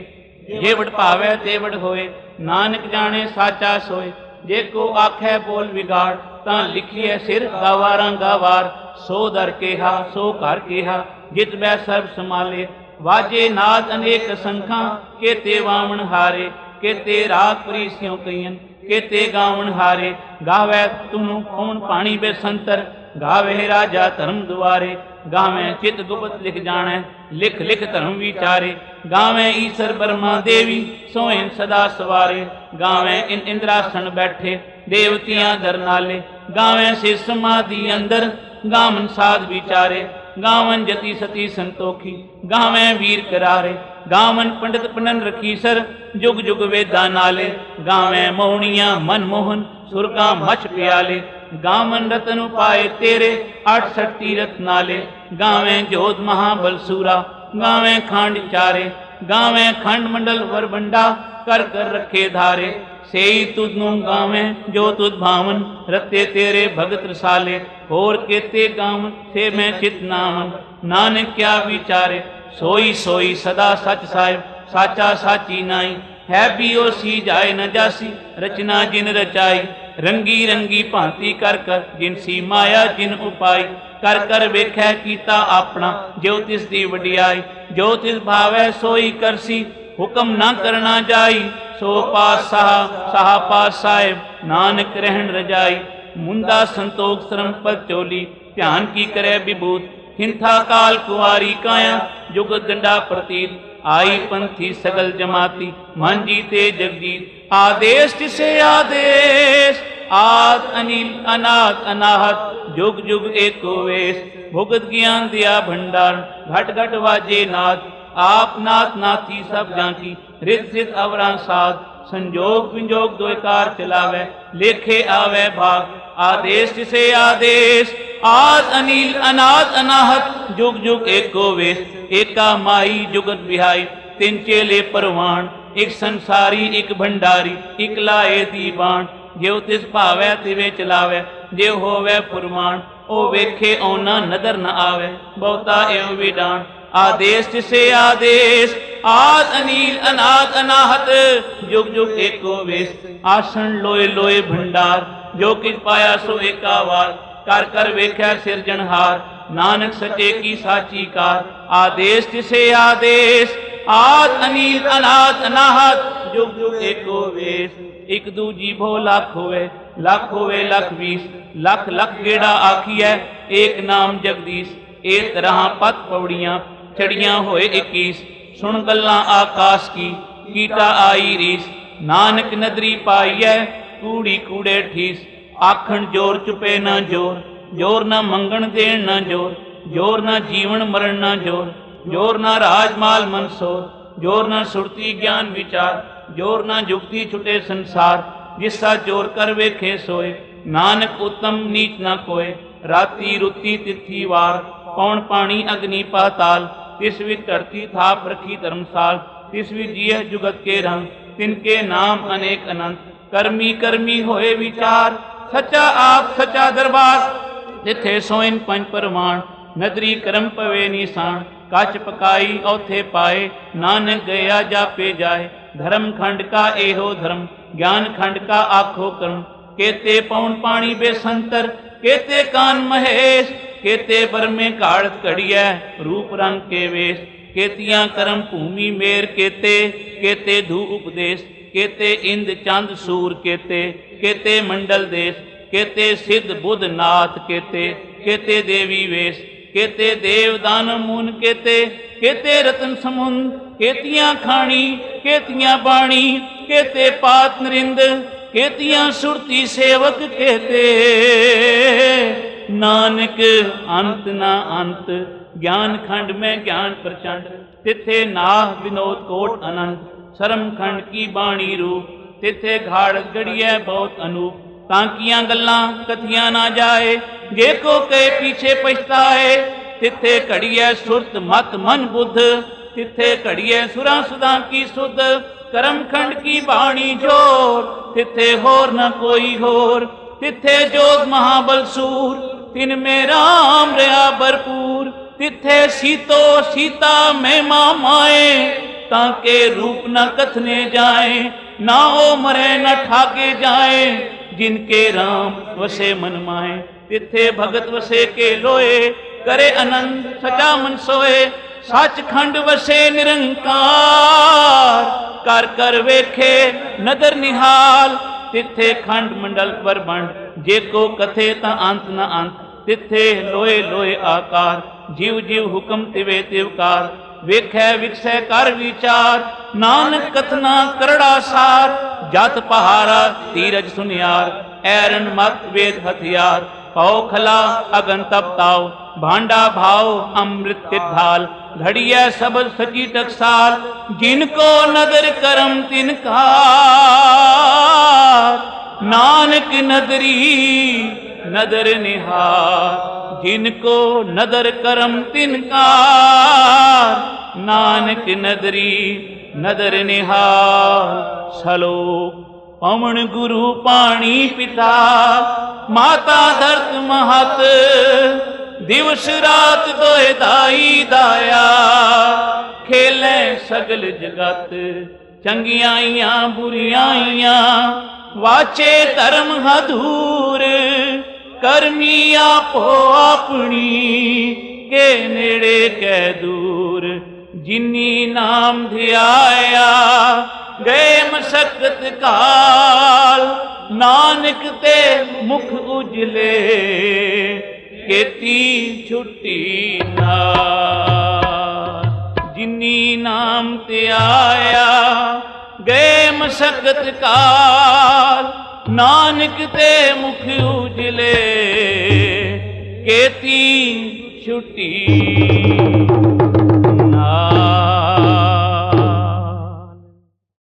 जे वड भावै ते वड होए, नानक जाने साचा सोए, जे को आखै बोल विगाड़, तां लिखिए सिर गावारां गावार, सो दर केहा सो घर केहा, जित बै सर्ब समाले, वाजे नाद अनेक संखां, केते वामन हारे, केते राग परीसियों कईयन, केते गावन हारे, गावै तुनु कौन पाणी बेसंतर, गावे राजा धर्म दुआरे, गावे चित गुप्त लिख जाने, लिख लिख धर्म विचारे, गावे ईश्वर ब्रह्मा देवी, सोएन सदा सवारे, गावे इन इंद्रासन बैठे, देवतियां दर नाले, गावे से समाधि अंदर, गावन साध विचारे, गावन जति सती संतोखी, गावे वीर करारे, गावन पंडित पनन रखीसर, जुग जुग वेदा नाले, गावे मोहनिया मनमोहन, सुरगा मछ प्याले, गावन रतन उपाय तेरे, 68 तीरथ नाले, गावे जोध महाबल सूरा, गावे खांड चारे, गावे खंड मंडल वरबंडा, कर कर रखे धारे, सेई तुधनु गावे जो तुध भावन, रते तेरे भगत रसाले, होर केते गावन से मैं चित नामन, नानक क्या विचारे, सोई सोई सदा सच साहिब, साचा साची नाई, है भी ओ सी जाए न जासी, रचना जिन रचाई, रंगी रंगी भांति कर कर, जिन सी माया जिन उपाई, कर कर वेखै कीता अपना, जो तिस दी वडियाई, जो तिस भावै सोई करसी, हुक्म ना करना जाई, सो पास साहा पास साहिब, नानक रहन रजाई, मुंदा संतोख श्रम पद चोली, ध्यान की करे विभूत, हिंथा काल कुआरी काया, जुग दंडा प्रतीत, आई पंथी सगल जमाती, मन जीते जगजीत, आदेश तिसे आदेश, आद अनिल अनाथ अनाहत, जुग जुग एको वेश, भुगत ज्ञान दिया भंडार, घट घट वाजे नाथ, आप नाथ नाथी सब जांकी, रित सित अवरां साध, संजोग विंजोग द्वैकार चलावे, लेखे आवे भाग, आदेश तिसे आदेश, आद अनिल अनाथ अनाहत, जुग जुग एको वेश, एका माई जुगत बिहाई, तिन चेले परवान, एक संसारी एक भंडारी, एक लाए दीवान, जेव तिस भावै तिवे चलावे, जे होवे फुरमान, ओ वेखे औना नदर न आवे, बहुता एव विडान, आदेश तिसे आदेश, आद अनिल अनाथ अनाहत, जुग जुग एको वेश, आसन लोए लोए भंडार, जो किछ पाया सो एका वार, कर कर वेख्या सिरजनहार, नानक सचे की साची कार, आदेश तिसे आदेश, आद अनिल अनाथ अनाहत, जुग जुग एको वेश, एक दूजी भो लाख होवे लाख 20, लख लख गेड़ा आखिए, एक नाम जगदीश, ए तरह पत पौड़ियां, चढ़ियां होए 21, सुन गल्लां आकाश की, कीटा आई रीस, नानक नदरी पाईए, कूड़ी कूड़े ठीस, आखण जोर चुपे ना जोर, जोर ना मंगण देण ना जोर, जोर ना जीवन मरण ना जोर, जोर ना राजमाल मनसोर, जोर ना सुरती ज्ञान विचार, जोर ना जुगती छुटे संसार, जिसा जोर कर वेखे सोए, नानक उत्तम नीच ना कोय, राती रुती तिथि वार, पौन पानी अग्नि पाताल, तिस विच धरती थाप रखी धर्मसाल, तिस विच जिय जुगत के रंग, तिनके नाम अनेक अनंत, कर्मी कर्मी होए विचार, सच्चा आप सच्चा दरबार, तिथे सोइन पंच परमाण, नदरी करम पवे निशान, काच पकाई औथे पाए, नानक गया जापे जाए, धर्म खंड का एहो धर्म, ज्ञान खंड का आखो कर्म, केते पौन पानी बेसंतर, केते कान महेश, केते बर में काढ़त कड़िया, रूप रंग के वेश, केतियां कर्म भूमि मेर, केते केते धू उपदेश, केते इंद चंद सूर, केते केते मंडल देश, केते सिद्ध बुद्ध नाथ, केते केते देवी वेश, केते देव दान मून, केते केते रतन समुंद, केतियां खानी केतियां बाणी, केते पात नरिंद, केतियां सुरती सेवक, केते नानक अंत ना अंत, ज्ञान खंड में ज्ञान प्रचंड, तिथे नाह विनोद कोट अनंत, शर्म खंड की बाणी रूप, तिथे घाड़ गड़िया बहुत अनूप, तांकियां गल्लां कथियां ना जाए, जे को कहे पीछे पछताए। तिथे घड़िए सुरत मत मन बुद्ध, तिथे घड़िए सुरा सुधा की सुध। करम खंड की बाणी जोर, तिथे होर न कोई होर। तिथे जोग महाबल सूर, तिन में राम रहा भरपूर। तिथे सीतो सीता में माए, ताके रूप न कथने जाए। ना ओ मरे न ठाके जाए, जिनके राम वसे मन माए। तिथे भगत वसे के लोए, करे आनंद सचा मन सोए। सच खंड वसे निरंकार, कर कर वेखे नदर निहाल। तिथे खंड मंडल पर बंड, जे को कथे ता अंत न अंत। तिथे लोए लोए आकार, जीव जीव हुक्म तिवे तिवकार। वेखै विकसै कर विचार, नानक कथना करड़ा सार। जत पहारा तीरज सुनियार, ऐरन मत वेद हथियार। पौ खला अगन तप ताव, भांडा भाव अमृत ढाल। घड़िया सबद सची टकसाल, जिनको नदर करम तिनकार। नानक नदरी नदर निहार, जिनको नदर करम तिनकार। नानक नदरी नदर निहार। सलोक पवन गुरु पाणी पिता, माता धरत महत। दिवस रात दोए दाई दाया, खेले सगल जगत। चंगियाइयां बुरियाइयां, वाचे धर्म हधूर। करमी आपो अपनी, के नेड़े कै दूर। जिनी नाम धियाया, गए मशक्कत काल। नानक ते मुख उजले, केती छुट्टी नाल। जिनी नाम ते आया, गए मशक्कत काल। नानक ते मुख उजले, केती छुट्टी।